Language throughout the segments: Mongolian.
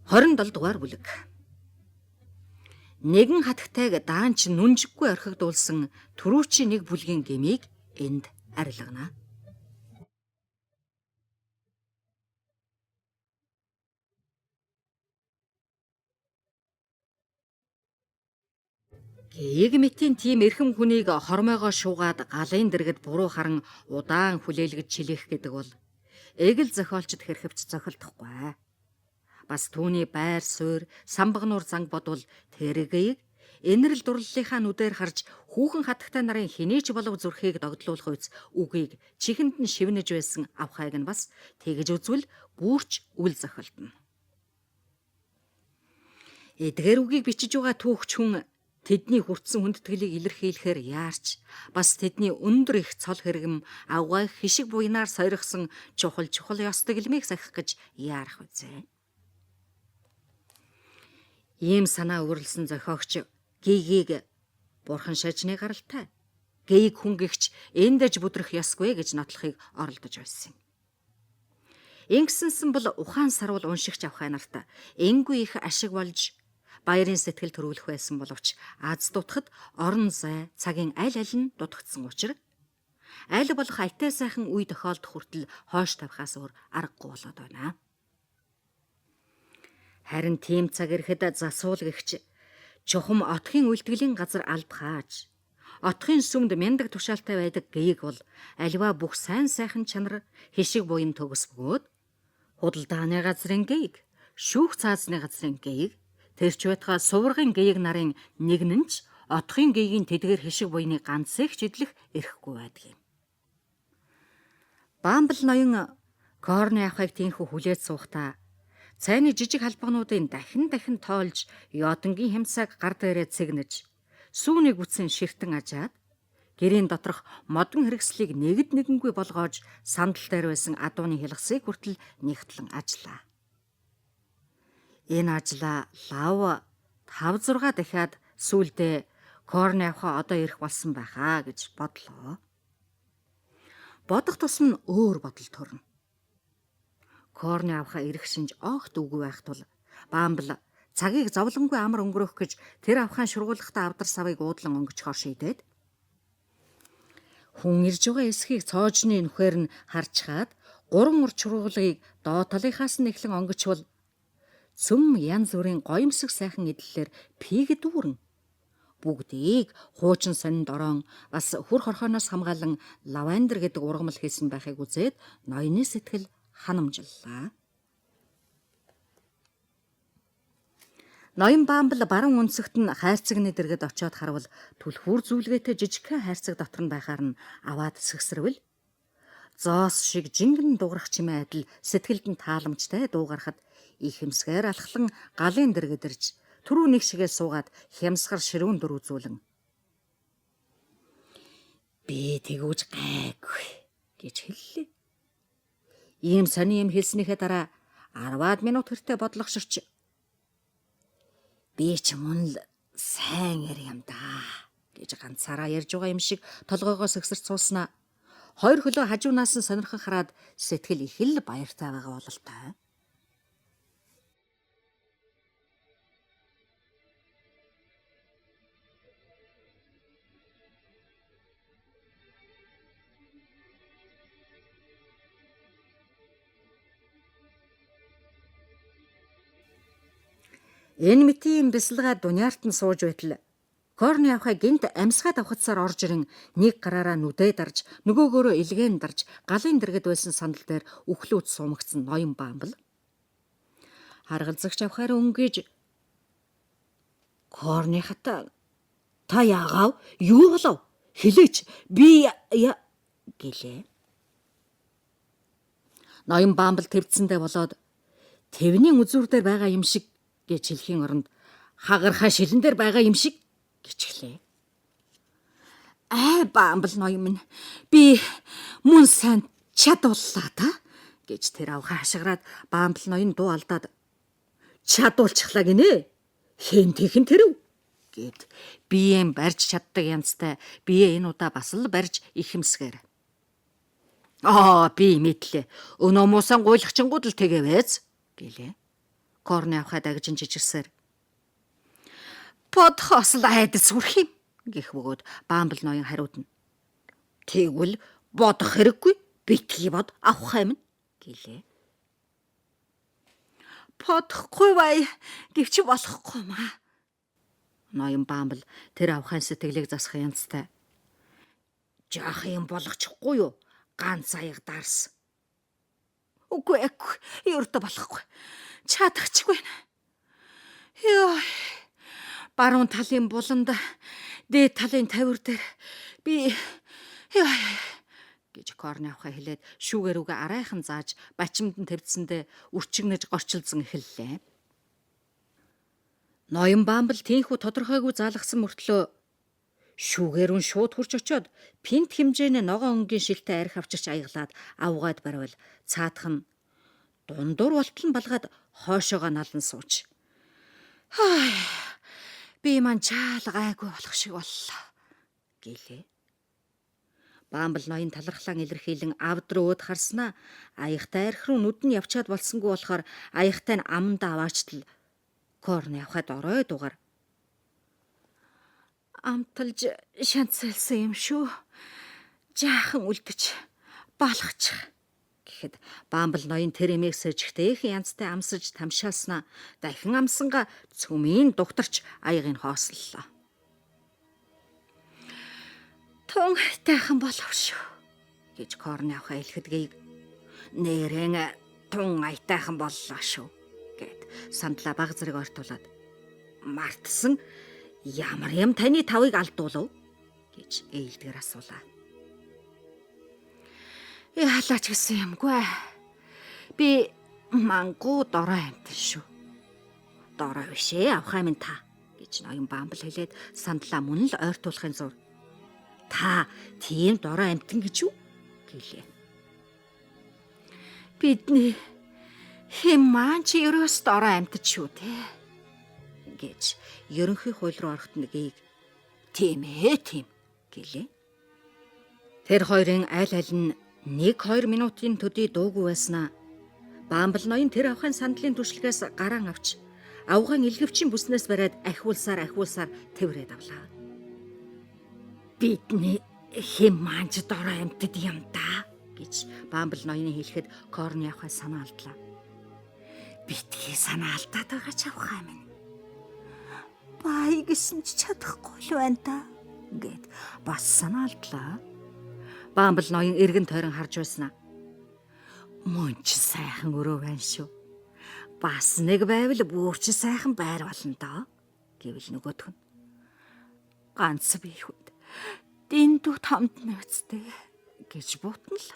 27 дугаар бүлэг. Нэгэн хатагтайг даанч нүнжиггүй орхигдуулсан түрүүчийн нэг бүлгийн гмийг энд арилгана. Гээг мэтийн тийм эрхэм хүнийг хормойгоо шуугаад галын дэргэд буруу харан удаан хүлээлгэж чилээх гэдэг бол эгэл зохиолчд хэрхэвч зохилдохгүй. Бас түүний байр суурь, самбагнуур занг бодвол тэргийг энэрл дурлалынхаа нүдээр харж хүүхэн хатагтай нарын хинээч болов зүрхийг догдлуулах үйс үгийг чихэнд нь шивнэж байсан авхайг нь бас тэгж үзвэл бүрч үл зохилдно. Эдгээр үгийг бичиж байгаа түүхч хүн тэдний хүртсэн хүндэтгэлийг илэрхийлэхээр яарч бас тэдний өндөр их цол хэрэгэм авгай хишиг буйнаар сойрхсон чухал ёс тэглэмийг сахих гэж яарах үзье. Ийм санаа өөрлөсөн зохиогч Гийгийг бурхан шажны гаралтай, Гийг хүн гихч эндэж бүдрэх ёсгүй гэж нотлохыг оролдож байсан юм. Ингэсэнсэн бол ухаан сарвал уншигч авхай нарт энгүй их ашиг болж баярын сэтгэл төрүүлэх байсан боловч аз дутахад орон зай цагийн аль нь дутагдсан учраас аль болох айтай сайхан үе тохиолдох хүртэл хойш тавихаас өөр аргагүй болоод байна. Харин тийм цаг ирэхэд засуулгагч чухам отхийн үйлдэлийн газар алд хааж отхийн сүмд мяндаг тушаалтай байдаг Гийг бол аливаа бүх сайн сайхан чанар хишиг буян төгс бөгөөд худалдааны газрын Гийг, шүүх цаазны газрын Гийг, тэрч байтугай суврагын Гийг нарын нэг нь ч отхийн Гигийн тэдгээр хишиг буйны ганцыг ч идэх эрхгүй байдаг юм. Бамбл ноён Корны авахыг тийхүү хүлээж суухдаа цайны жижиг халбагнуудын дахин тоолж ёдонгийн хямцааг гар дээрээ цэгнэж сүүний гүцэн ширтэн ажаад гэрийн доторх модон хэрэгслийг нэгд нэгэнгүй болгоож сандал дээр байсан адууны хялгасыг хүртэл нэгтлэн ажиллаа. Энэ ажлаа лав 5-6 дахиад сүүлдээ Корны авахаа одоо ирэх болсон байхаа гэж бодлоо. Бодох тусам өөр бодол төрнө. Корны авахаа ирэх шинж огт үгүй байх тул Бамбл цагийг зовлонгүй амар өнгөрөх гэж тэр авахын шургуулгатай авдар савыг уудлан өнгөчхөөр шийдээд хүн ирж байгаа эсхийг цоожны нүхээр нь харчхаад 3 ур чургуулгыг доод талынхаас нь эхлэн өнгөчвөл цөм янз бүрийн гоёмсог сайхан эдлэлээр пигэд дүүрэн бүгдийг хуучин сонинд орон бас хүр хорхоноос хамгаалan лавандер гэдэг ургамал хийсэн байхыг үзээд ноёны сэтгэл ханамжллаа. Ноён Бамбл баруун өнцөгт нь хайрцагны дэргэд очиод харвал түлхүүр зүйлгээтэй жижигхэн хайрцаг дотор нь байхаар нь аваад сэгсэрвэл зоос шиг жингэн дуурах чимээ адил сэтгэлд нь тааламжтай дуугарахад их хэмсгээр алхлан галын дэргэд ирж түрүү нэг шигээ суугаад хямсгар ширүүн дөр үзүүлэн би тэгүүж гайгүй гэж хэллээ. Ийм сони юм хэлснийхээ дараа 10 минут хүртэ бодлогоширч би ч мөн л сайн яр юм да гэж ганцаараа ярьж байгаа юм шиг толгойгоо сэгсэрч сууснаа. Хоёр хөлөө хажуунаас нь сонирхон хараад сэтгэл их л баяртай байгаа бололтой. Энэ мэтийн бясалгаа дуниарт нь сууж байтал Корны авахаа гинт амьсгаад авахцаар орж ирэн нэг гараараа нүдээ дарж нөгөөгөөрөө илгээн дарж галын дэргэд байсан сандал дээр үхлүүд сумагцсан ноён Бамбл харгалзагч авахаар өнгөж Корны хата та яагав юу болов хэлээч би гэлээ. Ноён Бамбл твцэндээ болоод тэвний үзүүр дээр байгаа юм шиг гэж хэлхийн оронд хагархаа шилэн дээр байгаа юм шиг гिचглээ. Бамбл ноён минь би мөн сайн чадууллаа та гэж тэр авахаа хашгираад Бамбл ноён дуу алдаад чадуулчихлаа гинэ. Хэн тэхэн тэрв гэд биеэм барьж чаддаг янзтай бие энэ удаа бас л барьж ихэмсгээр. Би мэдлээ. Өнөө муусан гуйлахчингууд л тэгээвэз гэлээ. Корны авхай дагжин жижигсээр. Бодхоос л айдас хүрх юм гэх бөгөөд Бамбл ноён хариудна. Тэгвэл бодох хэрэггүй, битгий бод авах юм гэлээ. Бодохгүй бай гэвч болохгүй маа. Ноён Бамбл тэр авахын сэтгэлийг засах янзтай. Жаах юм болгочихгүй юу? Ганц аяг дарс. Үгүй ердөө болохгүй. Чадахчгүй нэ. Ёо. Баруун талын буланд дээд талын тавир дээр би гэж Корны авхай хэлээд шүүгээр үгээ арайхан зааж бачимд нь тавьдсандээ үрчигнэж горчилзан эхэллээ. Ноён Бамбл тийхүү тодорхойгүй заалгасан мөртлөө шүүгээр нь шууд хурж очиод пинт хэмжээний ногоон өнгийн шилтэй арх авчирч аяглаад авгаад барвал цаадах нь дундуур болтол нь балгаад хоошоогоо налан сууч. Би маань чаалгайгүй болох шиг боллоо гэлээ. Бамбл ноён талархлан илэрхийлэн авд руу өөд харснаа аягтай арх руу нүд нь явчаад болсонгүй болохоор аягтай нь амандаа аваачтал Корны авахад орой дугаар. Амталж шанцалсан юм шүү. Жаахан үлдэж балахчих гэхэд Бамбл ноён тэр эмээг сэржихтэй их янзтай амсаж тамшаалснаа дахин амсанга цөмийн дугтарч аягийг хоослолоо. Тун тайхан болов шүү гэж Корны авахаа хэлэхэд нэрэн тун айтайхан боллоо шүү гэд сандлаа баг зэрэг ортуулаад мартсан ямар юм таны тавыг алдуулав гэж ээлдгээр асуулаа. Яалаач гэсэн юмгүй. Би мангуу дорой амтэн шүү. Дорой бишээ авахаа минь та гэж ноён Бамбл хэлээд сандлаа мөн л ойртуулахын зур. Та тийм дорой амтэн гэж юу гэлээ. Бидний хэм маань чи ерөөс дорой амтд шүү те гэж ерөнхий хууль руу орохт нэгийг тийм гэлээ. Тэр хоёрын аль нь 1-2 минутын төдий дуугүй байснаа Бамбл ноён тэр авахын сандлын түшилгээс гараан авч авгаан илгэвчийн бүснээс бариад ахиулсаар тэврээд авлаа. Бидний хэм маанч дорой амтд юм да гэж Бамбл ноёны хэлэхэд Корны авахаа санаа алдлаа. Битгий санаа алдаад байгаа ч авахаа минь. Бай гэсэн ч чадахгүй л байна да гэд бас санаа алдлаа. Бамбл ноён эргэн тойрон харж байснаа. Мөн ч сайхан өрөө байна шүү. Бас нэг байвал бүрч сайхан байр болно доо гэвэл нөгөөх нь. Ганц би хүнд дэндүү тамд нэвцтэй гэж буутна л.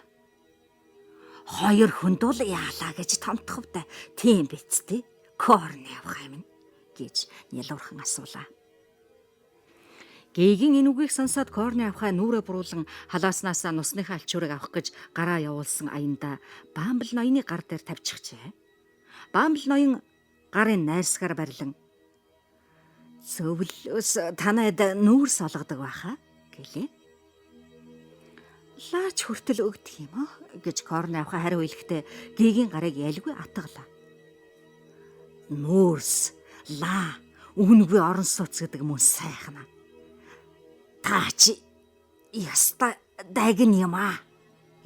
Хоёр хүнд бол яалаа гэж томтховтай. Тийм биз дээ. Корны авах юм гэж нялуурхан асуулаа. Гэйгийн энэ үгийг сонсоод Корны авахаа нүрэ буруулан халааснасаа нусныхаа алчуурыг авах гэж гараа явуулсан аянда Бамбл ноёны гар дээр тавьчихжээ. Бамбл ноён гарын найрсгаар барилан "Зөвлөөс танайд нүүрс олгодог байхаа" гэлээ. Лаач хүртэл өгдөг юм аа гэж Корны авахаа хариу хэлэхдээ гэйгийн гарыг ялгүй атгалаа. Нүүрс, лаа, үнгүй орон сууц гэдэг мөн сайхан аа. Та чи яста дайгэн юм аа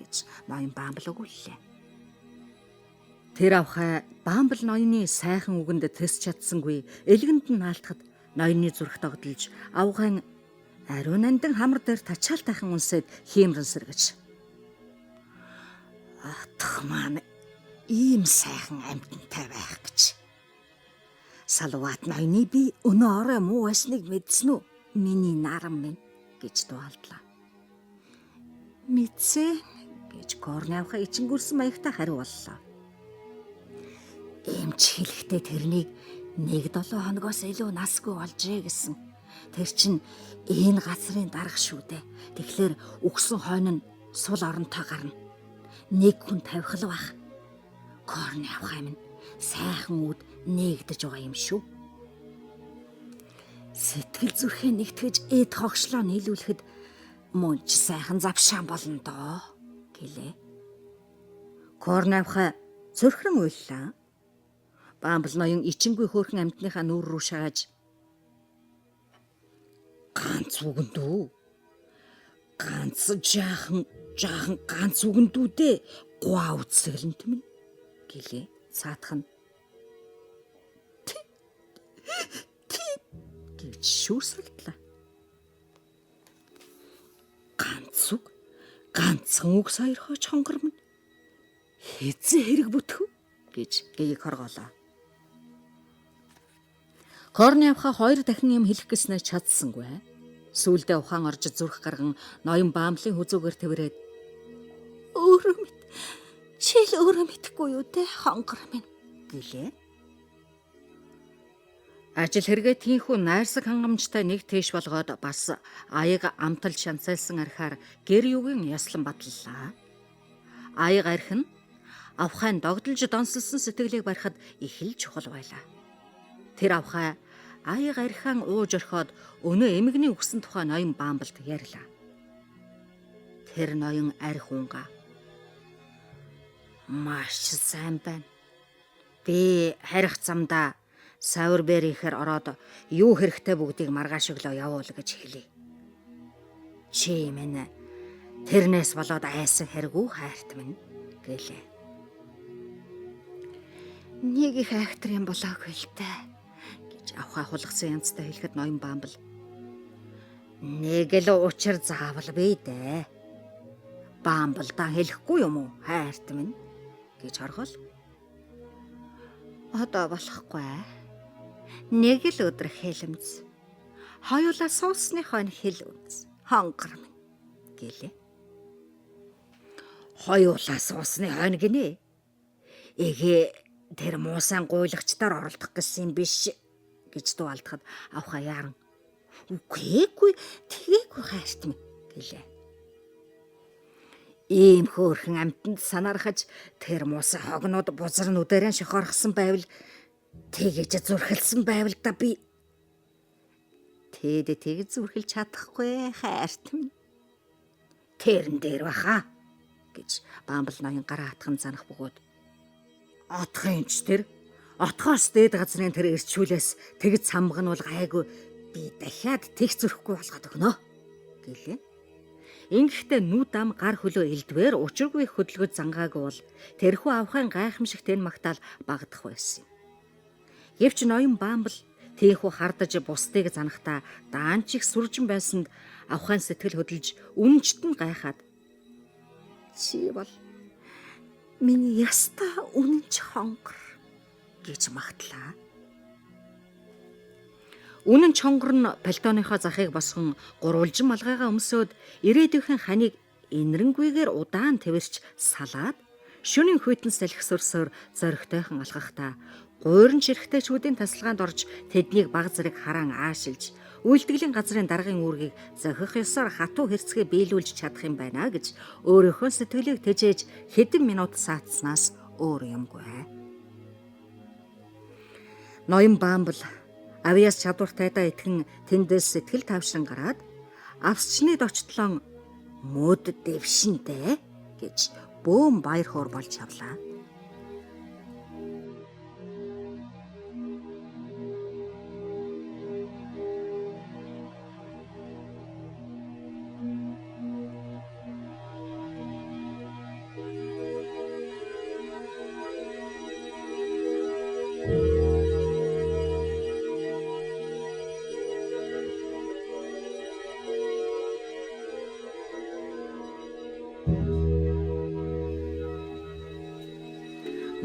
гэж ноён Бамбл өгүүллээ. Тэр авахаа Бамбл ноёны сайхан үгэнд тэс чадсангүй элгэнд нь наалтахад ноёны зүрх догдолж авгаан ариун нандин хамар дээр тачаал тайхан үнсээд хиймрэн сэргэж. Атх маань ийм сайхан амьтантай байх гэж. Салват ноёны би өнөө орой муу байсныг мэдсэн үү? Миний наран минь гэж дуалдлаа. Мэдсэн гэж Корны авахаа ичингүрсэн маягтай хариу боллоо. Эмч хэлэхдээ тэрнийг 1-7 хоногоос илүү насгүй болжээ гэсэн. Тэр чинь энэ газрын дарга шүү дээ. Тэгэхээр өгсөн хойно нь сул оронтой гарна. Нэг хүн тавих л бах. Корны авахаа минь сайхан үд нээгдэж байгаа юм шүү. Сэтгэл зүрхээ нэгтгэж эд хогшлоо нийлүүлэхэд мөн ч сайхан завшаан болно доо гэлээ. Корны авахаа зөрхрөн уйллаа. Баамбал ноён ичингүй хөөрхөн амьтныхаа нүүр рүү шааж ганц үгэндүү. Ганц жаахан ганц үгэндүүдээ гуа үсгэлэнт минь гэлээ. Цаатах нь гэж шүүрсэлтлээ. Ганцхан үг саярхооч хонгор минь хэзээ хэрэг бүтэх гэж гэгийг хоргоолоо. Корны авха 2 дахин юм хэлэх гэснээр чадсангүй. Сүүлдээ ухаан орж зүрх гарган ноён Баамлын хүзүүгээр тэврээд өөрөө мэд. Чил өөрөө мэдэхгүй юу те хонгор минь гэлээ. Ажил хэрэгээ тийхүү найрсаг хангамжтай нэг тийш болгоод бас аяг амтал шанцайлсан архаар гэр юугийн яслан батллаа. Аяг арх нь авхайн догдолж донсолсон сэтгэлийг барихад их л чухал байлаа. Тэр авхай аяг архиан ууж орхиод өнөө эмгний үгсэн тухай ноён Баамбалд ярьлаа. Тэр ноён арх унга маш сайн байна. Би харих замдаа савар бэрихээр ороод юу хэрэгтэй бүгдийг маргааш өглөө явуул гэж хэлье. Чи минь тэрнээс болоод айсан хэрэггүй хайрт минь гэлээ. Нэг их актер юм болоогүй л дээ гэж авхай хулгасан янзтай хэлэхэд ноён Баамбал нэг л учир заавал бий дээ. Баамбалдаа хэлэхгүй юм уу хайрт минь гэж хоргол. Одоо болохгүй. Нэг л өдөр хэлэмц. Хоёулаа суусны хойно хэл үнс. Хонгор минь гэлээ. Хоёулаа суусны хойно гинэ. Эгэ тэр муусан гуйлагчдаар оролдох гэсэн юм биш гэж дуалдахад авхаа яаран. Үгүй тэгээгүй хайрт минь гэлээ. Ийм хөөрхөн амтанд санаархаж тэр муусан хогнууд бузар нүдэрэн шохорхсон байвал тэгэж зүрхэлсэн байвал да би тэгж зүрхэлж чадахгүй хайрт минь. Тэрэн дээр баха гэж Баамбал ноён гараа хатхан занах бөгөөд отхын ч тэр отхоос дээд газрын тэр эрчүүлээс тэгж самган бол гайгүй би дахиад тэг зүрхгүй болгоод өгнө гэлээ. Ингэхдээ нүд ам гар хөлөө элдвэр учиргүй хөдөлгөж зангаагүй бол тэрхүү авахын гайхамшигт энэ магтаал багдах байсан юм. Гэвч ноён Баамбал тийхүү хардаж бусдыг занахдаа даанч их сүржин байсанд авахын сэтгэл хөдөлж үнэнчт нь гайхаад чи бол миний ястаа үнэнч хонгор гэж магтлаа. Үнэн чонгор нь пальтооныхоо захыг босгон гурвалжин малгайгаа өмсөөд ирээдүйн ханыг инэрэнгүйгээр удаан тэрч салаад шөнийн хүйтэн салхисөрсөөр зоригтойхон алхахдаа гуйран ширхтэйчүүдийн тасалгаанд орж тэднийг баг зэрэг хараан аашилж үйлдэлийн газрын даргын үүргийг зохих ёсоор хатуу хэрцгээ биелүүлж чадах юм байна гэж өөрийнхөө сэтгэлийг тэжээж хэдэн минут саацснаас өөр юмгүй. Ноён Баамбал авьяас чадвартайдаа итгэн тэндээс сэтгэл тавшран гараад авсчны дочтлон мөд дэвшинтэй гэж бөөм баяр хоор болж явлаа.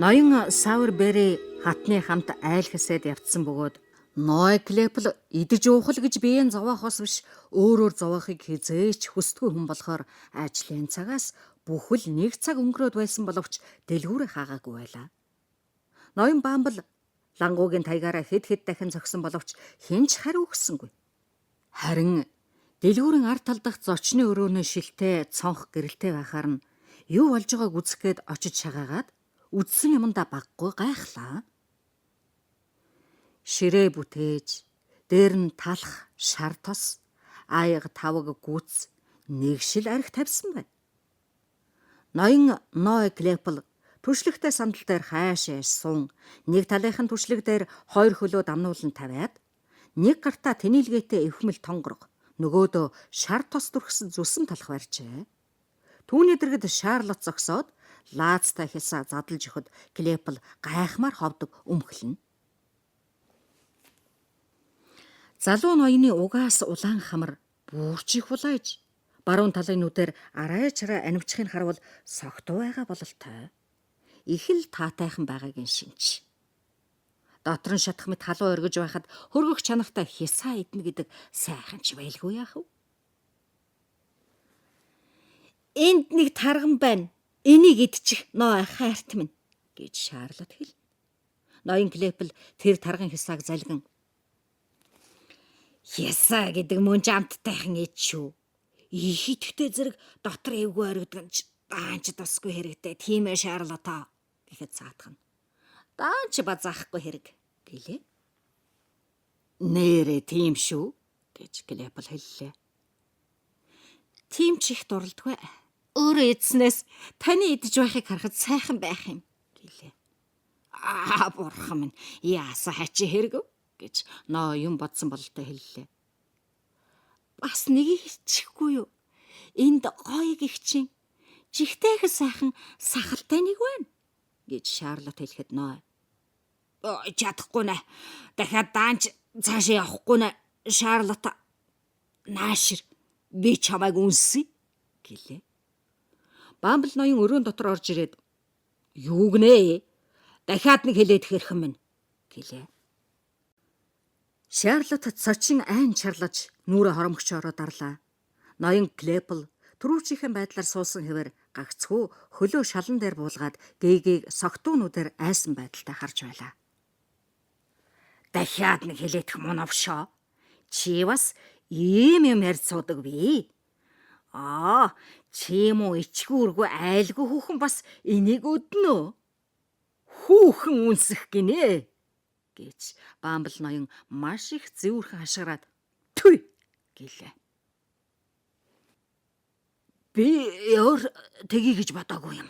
Ноён савар бэри хатны хамт айл хэсэд явцсан бөгөөд Ной Клепл идэж уухал гэж биеийн зовоохоос биш өөрөөр зовоохыг хизээч хүсдэггүй хүн болохоор ажлын цагаас бүхэл 1 цаг өнгөрөөд байсан боловч дэлгүүрээ хаагаагүй байлаа. Ноён Баамбал лангуугийн таягаараа хэд дахин зогсон боловч хинч хариу өгсөнгүй. Харин дэлгүүрийн ард талдах зочны өрөөнөө шилтээ цонх гэрэлтэй байхаар нь юу болж байгааг үзэхэд очиж шагаагаад үдсэн юмдаа баггүй гайхлаа. Ширээ бүтээж, дээр нь талах шар тос, аяга тавг гүц, нэг шил арх тавьсан байна. Ноён Ной Клепл Түшлэгтэй сандал дээр хайш сун, нэг талынхын түшлэг дээр хоёр хөлөө дамнуулан тавиад, нэг гартаа тэнийлгээтэй эвхмэл тонгорго, нөгөөдөө шар тос дүрхсэн зүсэн талах барьжээ. Түүний дэргэд Шарлот зогсоод лаазтай хялсаа задлж өгөхөд Клепл гайхмаар ховдог өмхлөн. Залуу ноёны угаас улаан хамар бүрчих булааж, баруун талын нүдээр арай чараа анивчхыг харавал согтуу байгаа бололтой. Их л таатайхан байгаагийн шинж. Дотор нь шатах мэт халуун өргөж байхад хөргөх чанартай хясаа идэнэ гэдэг сайхан ч байлгүй яах вэ? Энд нэг тарган байна. Энийг идчих ноо хайрт минь гэж Шарлот хэл. Ноён Клепл тэр тарган хясааг залгин. Хясаа гэдэг мөн жамттайхан ид шүү. Их идэхтэй зэрэг дотор эвгүй оригдган ч даанч тасгүй хэрэгтэй. Тийм ээ Шарлотоо гэхэд цаатах нь. Даанч базаахгүй хэрэг гэлээ. Нэрээ тийм шүү гэж Клепл хэллээ. Тийм ч их дуралдгүй. Өөрөө эдснээс таны идэж байхыг харахад сайхан байх юм гэлээ. Бурхан минь яаса хачи хэрэг гэж ноо юм бодсон бололтой хэллээ. Бас нэг хийчихгүй юу? Энд гоё гихчин жигтэйх сайхан сахалтай нэг байна гэж Шарлот хэлэхэд ноо. Чадахгүй нэ. Дахиад даанч цаашаа явахгүй нэ. Шарлот наашир би чамайг үнсэе гэлээ. Бамбл ноён өрөөнд дотор орж ирээд юу гинэ? Дахиад нэг хэлээд хэрхэн минь гэлээ. Шарлот цочин айн чарлаж нүрэ хоромгч ороод арлаа. Ноён Клепл түрүүчийнхэн байдлаар суусан хэвээр гагцхүү хөлөө шалан дээр буулгаад гээгийг согтуунуудаар айсан байдалтай харж байлаа. Дахиад нэг хэлээх мөн овшоо. Чи бас ийм юм ярьж суудаг бий. Чи муу ичгүүргүй айлгүй хүүхэн бас энийг өднө. Хүүхэн үнсэх гинэ гэж Бамбл ноён маш их зөөрхөн хашгираад "Түй" гэлээ. Би өөр тгий гэж бодоогүй юм.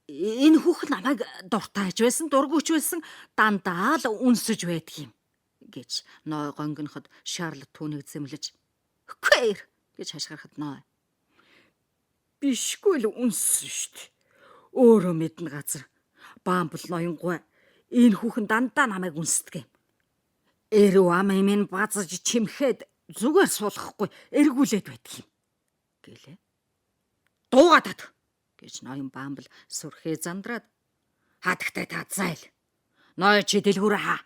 Энэ хүүхэн намайг дуртайж байсан, дургүйч байсан, дандаа л үнсэж байдаг юм гэж ноо гонгиноход Шарлот түүнийг зэмлэж "Хөөе" гэж хашгирахад ноо "Бишгүй л үнссэн штт. Өөрөө мэднэ газар. Бамбл ноёнгой энэ хүүхэн дандаа намайг үнсдэг юм. Эрүү амын минь базаж чимхэд зүгээр суулгахгүй эргүүлээд байдаг юм" гэлээ. "Дуугаад ат" гэж ноён Бамбл сүрхээ зандраад "Хатагтай та зайл. Ноё чи дэлгүүрээ хаа.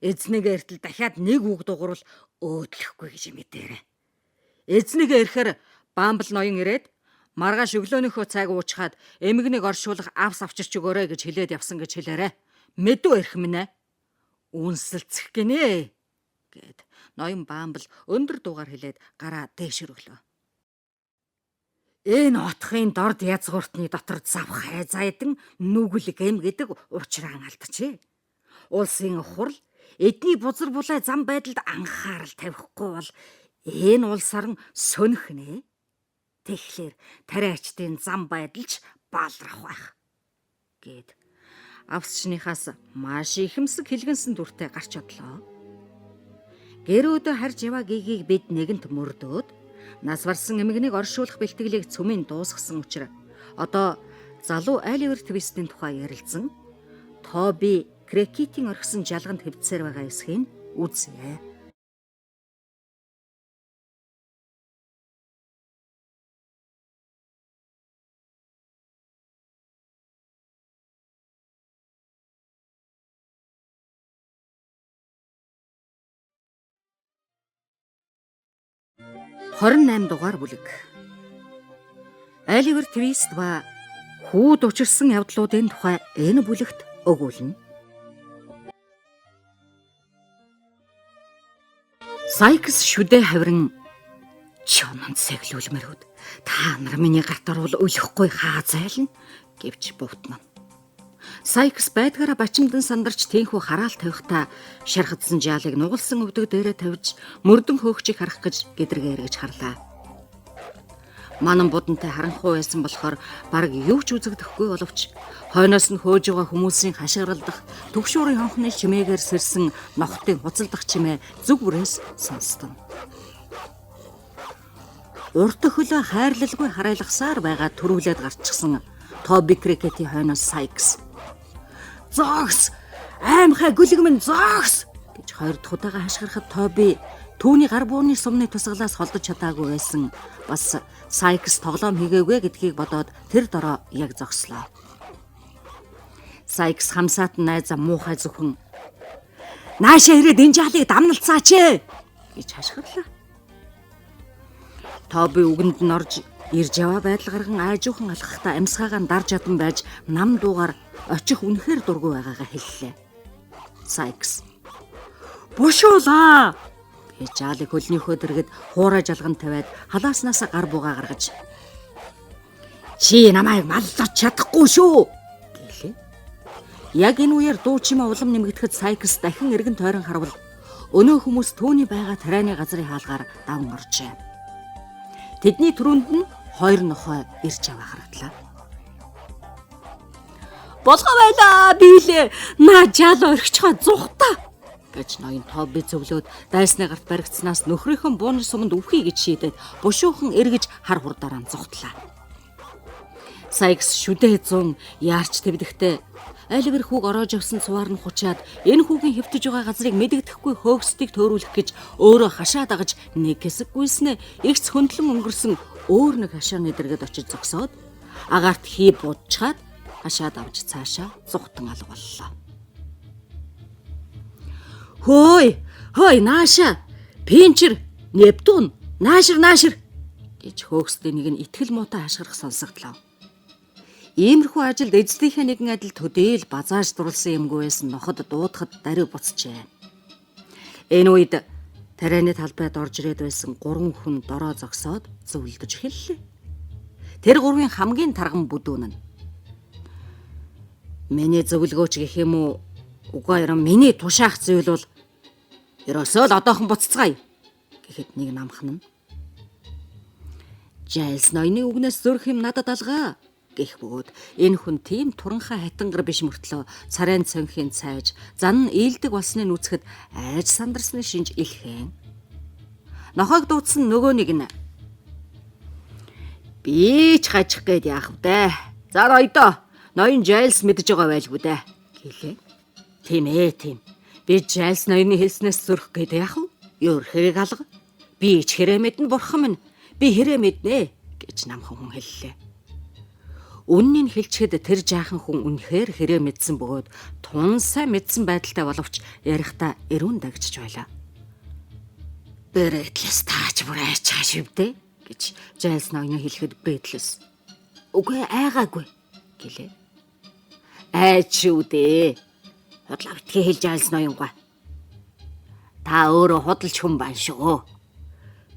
Эзнэгээ эртэл дахиад нэг үг дуурал өөдлөхгүй гэж мэдээрэй." Эзнэгээ ирэхээр Бамбл ноён ирээд маргааш өглөөнийхөө цайг уучхаад эмгнийг оршуулах авс авчирч өгөөрэй гэж хэлээд явсан гэж хэлээрэй. Мэдүү ирэх минь ээ. Үнсэлцэх гинэ гэд ноён Бамбл өндөр дуугаар хэлээд гараа дээш өргөлөө. Энэ отхын дорд язгууртны дотор завх хайзайдан нүгэл гэм гэдэг учраан алдчихэ. Улсын хурл эдний бузар булай зам байдалд анхаарал тавихгүй бол энэ улсарн сөнөх нэ. Тэгэхээр тариачдын зам байдалч баалрах байх гэд авсчныхаас маш ихэмсэг хэлгэнсэн дүртэй гарч одлоо. Гэр өдөө харж яваа гигийг бид нэгэнт мөрдөөд нас барсан эмгнийг оршуулах бэлтгэлийг цөмийн дуусгасан учраас одоо залуу Оливер Твистийн тухай ярилцсан Тоби Крекитийн орхисон жалганд хэвдсээр байгаа эсхийг үзье. Хорин 8 дугаар бүлэг. Оливер Твист ба хүүд учирсан явдлуудын тухай энэ бүлэгт өгүүлнэ. Сайкс шүдэ хаврын чонон цэглүүлмэрүүд та нар миний гарт орвол өлөхгүй хаа зайлна гэвч бовтно. Сайкс байдгаараа бачимдан сандарч тэнхүү хараал тавихтаа шархадсан жаалыг нугалсан өвдөг дээрээ тавьж мөрдөн хөөгчийг харах гэж гэдрэг эргэж харлаа. Манан будантай харанхуй байсан болохоор бараг юу ч үзэгдэхгүй боловч хойноос нь хөөж байгаа хүмүүсийн хашгиралдах, төгшүүрийн хонхны чимээгээр сэрсэн нохтын хуцалдах чимээ зүг бүрээс сонсдоо. Урт хөлөө хайрлалгүй харайлгасаар байгаа төрүүлээд гарчихсан Тоби Крикетийн хойноос Сайкс. "Зогс! Аймхай гүлэг минь зогс!" гэж хоёр дахь удаага хашгирахад Тоби түүний гар бууны сумны тусгалаас холдож чадаагүй байсан. Бас Сайкс тоглоом хийгээгүй гэдгийг бодоод тэр дороо яг зогслоо. Сайкс хамсаат найзаа муухай зөвхөн "Наашаа ирээд энэ жаалыг дамналцаач ээ" гэж хашгирлаа. Тоби үгэнд нь орж ирж яваа байдал гарган айжуухан алхахдаа амьсгаагаа дарж ядан байж нам дуугаар очих үнэхээр дургүй байгаагаа хэллээ. Сайкс "Бушуулаа" гэж жаалыг хөлнийхөө дэргэд хуурай жалган тавиад халааснаас гар бугаа гаргаж "Чи намайг маллаж чадахгүй шүү" гэлээ. Яг энэ үеэр дуу чимээ улам нэмэгдэхэд Сайкс дахин эргэн тойрон харвал өнөө хүмүүс түүний байгаа тарианы газрын хаалгаар даван оржээ. Тэдний түрүүнд нь хоёр нохой ирж яваа харагдлаа. "Болгоо байлаа бийлээ. Наа жаал орхичхоо зүхтаа" гэж ноён Тоби зөвлөөд дайсны гарт баригдсанаас нөхрийнхөө бууны суманд үхье гэж шийдээд бушуухан эргэж хар хурдаараа зүхтлаа. Сайкс шүдээ зун яарч твдэхтэй айлгэр хүүг ороож явсан цуваар нь хучаад энэ хүүгийн хэвтэж байгаа газрыг мэдэгдэхгүй хөөгсдгийг төөрүүлэх гэж өөрөө хашаа дагаж нэг хэсэг гүйснээ игц хөндлөн өнгөрсөн өөр нэг хашааны дэргэд очиж зогсоод агаарт хий будчаад хашаад авч цаашаа зүхтан алга боллоо. Хөөй нааша Пинчер Нептун наашир гэж хөөгсдийн нэг нь итгэл муутай хашгирах сонсогдлоо. Иймэрхүү ажилд эзлийнхээ нэгэн адил төдөөл базааж дурлсан юмгүй байсан ноход дуудахад даруй буцжээ. Энэ үед тарианы талбайд орж ирээд байсан 3 хүн дороо зогсоод зөвлөдөж эхэллээ. Тэр 3-ын хамгийн тарган бүдүүн нь "Миний зөвлгөөч гэх юм уу? Угаа яран миний тушаах зүйл бол ерөөсөө л одоохон буццгаая" гэхэд нэг намхан нь "Жайлс ноёны үгнээс зөрөх юм надад алгаа" гэх бөгөөд энэ хүн тийм туранхай хатангар биш мөртлөө царайн цонхийн цайж зан ийдэг болсныг нүцгэд айж сандарсны шинж илхэн. Нохойг дуудсан нөгөө нэг нь "Би ч хажих гээд яах вэ? За ноёдоо ноён Жайлс мэдж байгаа байлгүй дээ" гэлээ. Тийм. Би Жайлс ноёны хэлснээс зөрөх гээд яах вэ? Юу хэрэг алга. Би ч хэрэг мэднэ бурхан минь. Би хэрэг мэднэ гэж намхан хүн хэллээ. Үннийг хэлчихэд тэр жаахан хүн үнэхээр хэрэг мэдсэн бөгөөд тун сайн мэдсэн байдалтай боловч ярихдаа эрүүн дагжиж байлаа. "Брэтлэс таач бүр айч хаашивдэ" гэж Жайлс ноёны хэлэхэд Брэтлэс "Үгүй айгаагүй" гэлээ. "Айч шүү дээ. Худлаа битгий хэлж Жайлс ноёнгой. Та өөрөө худалч хүн байна шүү."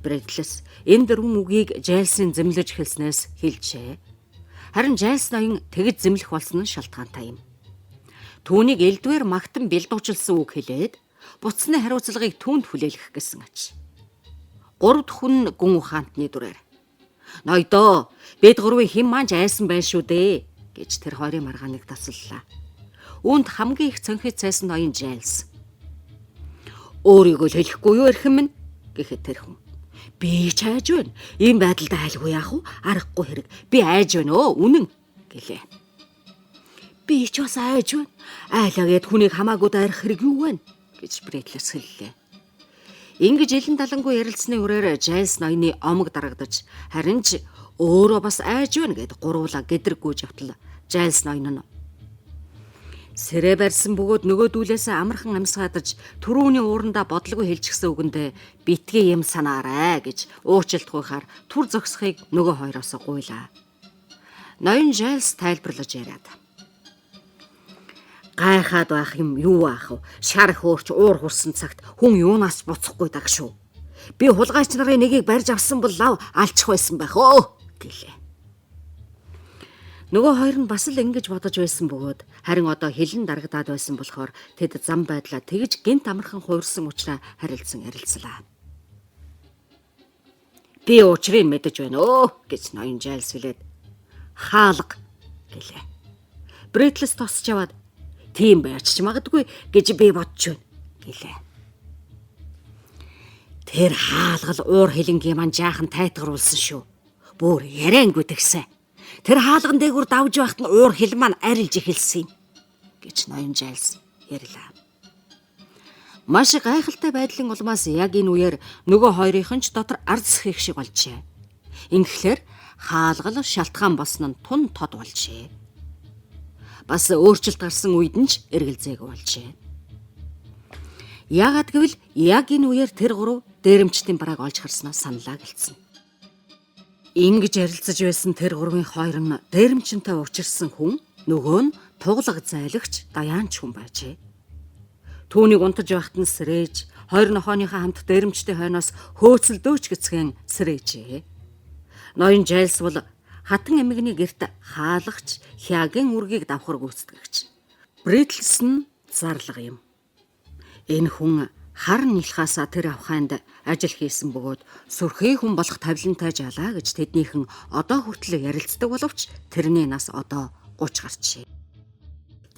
Брэтлэс энэ дөрвөн үгийг Жайлсын зэмлэж хэлснээс хэлжээ. Харин Жайлс ноён тэгж зэмлэх болсон нь шалтгаантай юм. Түүнийг элдвэр магтан бэлдуучилсан үг хэлээд буцсны хариуцлагыг түүнд хүлээлгэх гэсэн ач. 3 дахь хүн гүн ухаантны дүрээр "Ноёдоо бид 3-ын хэн маань айсан байна шүү дээ" гэж тэр хоёрын маргааныг таслалаа. Үүнд хамгийн их цонхид цайсан ноён Жайлс. "Өөрийгөө л хэлэхгүй юу эрхэм минь" гэхэд тэр хүн "Би ч айж байна. Ийм байдалд айлгүй яах вэ? Аргагүй хэрэг. Би айж байна өө үнэн" гэлээ. "Би ч бас айж байна. Айлаагээд хүнийг хамаагүй дайрах хэрэг юу вэ?" гэж Брэтлэс хэллээ. Ингэж илэн талангүй ярилцсны үрээр Жайлс ноёны омог дарагдаж харин ч өөрөө бас айж байна гэд гурвуулаа гэдрэггүйж явтал Жайлс ноён нь сэрэ барьсан бөгөөд нөгөөдүүлээсээ амархан амьсгаадаж түрүүний уурандаа бодлого хэлчихсэн үгэндээ битгий юм санаарай гэж уучлалт гуйхаар түр зогсохыг нөгөө хоёроос гуйлаа. Ноён Жайлс тайлбарлаж яриад "Гайхаад байх юм юу аах вэ? Шар хөөрч уур хурсан цагт хүн юунаас буцахгүй даг шүү. Би хулгайч нарын нэгийг барьж авсан бол лав алчих байсан байх өө" гэлээ. Нөгөө хоёр нь бас л ингэж бодож байсан бөгөөд харин одоо хилэн дарагдаад байсан болохоор тэд зам байдлаа тэгж гинт амархан хуурсан учраас харилцсан ярилцлаа. Би учрыг мэдэж байна өө гэж ноён Жайлс хэлээд хаалга гэлээ. Брэтлс тосч яваад тийм байж ч магадгүй гэж би бодож байна гэлээ. Тэр хаалгал уур хилэнгийн маань жаахан тайтгаруулсан шүү. Бүр яриангүй тэгсэн. Тэр хаалган дээгүүр давж байхад нь уур хил маань арилж эхэлсэн юм гэж ноён Жайлс ярьлаа. Маш гайхалтай байдлын улмаас яг энэ үеэр нөгөө хоёрын ч дотор ард сахих шиг болжээ. Ингэхлээр хаалгал шалтгаан болсон нь тун тод болжээ. Бас өөрчлөлт гарсан үед нь ч эргэлзээг болжээ. Яагаад гэвэл яг энэ үеэр тэр гурав дээрэмчдийн барааг олж харснаа саналаа гэлцэн. Ингэж ярилцаж байсан тэр гурвын хоёр нь дээрэмчнтэй учирсан хүн, нөгөө нь туглаг зайлагч Даяанч хүн байжээ. Түүнийг унтаж байхад нь сэрээж, хоёр нохооныхаа хамт дээрэмчтэй хойноос хөөцөлдөөч гэцгэн сэрээжээ. Ноён Жайлс бол хатан эмэгний герт хаалгач, хяагийн үргийг давхар гүйцэтгэгч. Брэтлс нь зарлага юм. Энэ хүн хар нилхаасаа тэр авхайнд ажил хийсэн бөгөөд сүрхий хүн болох тавилантай жалаа гэж тэднийхэн одоо хүртэл ярилцдаг боловч тэрний нас одоо 30 гарчээ.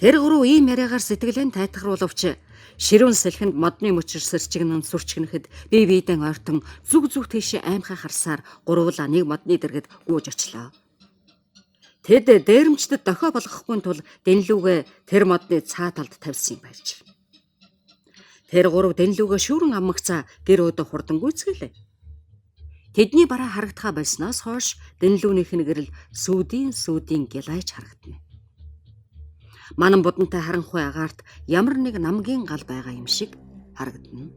Тэр гурав ийм яриагаар сэтгэлэн тайтгаруулвч ширүүн сэлхэнд модны мөчр сэрчигнэн сүрчгнэхэд бие биедэн ойртон зүг зүг тийшээ аймхаа харсаар гурвуулаа нэг модны дэргэд гүйж очлоо. Тэд дээрэмчдэд дохио болгохгүй тул дэнлүүгээ тэр модны цаа талд тавьсан юм байрч. Тэр гурав дэнлүүгээ шүүрэн аммагцаа гэр өөдө хурдан гүйцгэлээ. Тэдний бараа харагдхаа байснаас хойш дэнлүүнийх нь гэрэл сүүдийн гялайж харагдана. Манан будантай харанхуй агаарт ямар нэг намгийн гал байгаа юм шиг харагдана.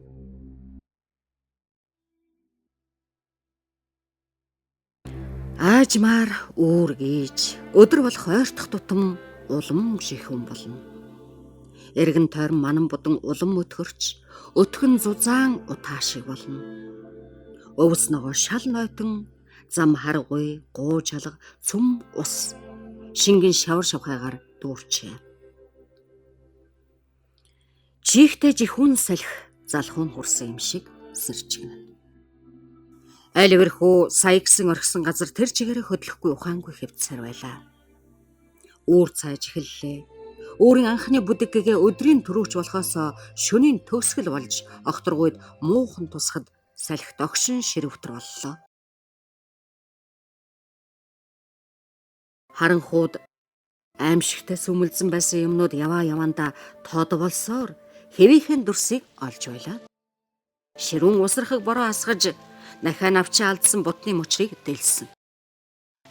Аажмаар үүргийж өдөр болох ойртох тутам улам шихэн болно. Эргэн тойрон манан будан улам өтгөрч, өтгөн зузаан утаа шиг болно. Өвс ногоо шал нойтон, зам харгуй, гуу чалга, цөм ус, шингэн шавар шавхайгаар дүүрчээ. Чихтэй жихүүн салхи залхуун хүрсэн юм шиг сэрчгэнэ. Айлвэрхүү Сайксын орхисон газар тэр чигээрээ хөдлөхгүй ухаангүй хэвтсээр байлаа. Үүр цааж эхэллээ. Өөрийн анхны бүдэггээ өдрийн төрөвч болохоос шөнийн төгсгөл болж огторгүйд муухан тусахад салхит огшин ширвтер боллоо. Харанхууд аимшигтай сүмэлзэн байсан юмнууд яваандаа тод болсоор хэвийнхэн дүрсийг олж байлаа. Ширүүн усрахыг бороо асгаж нахаа навчи алдсан бутны мөчрийг дэлсэн.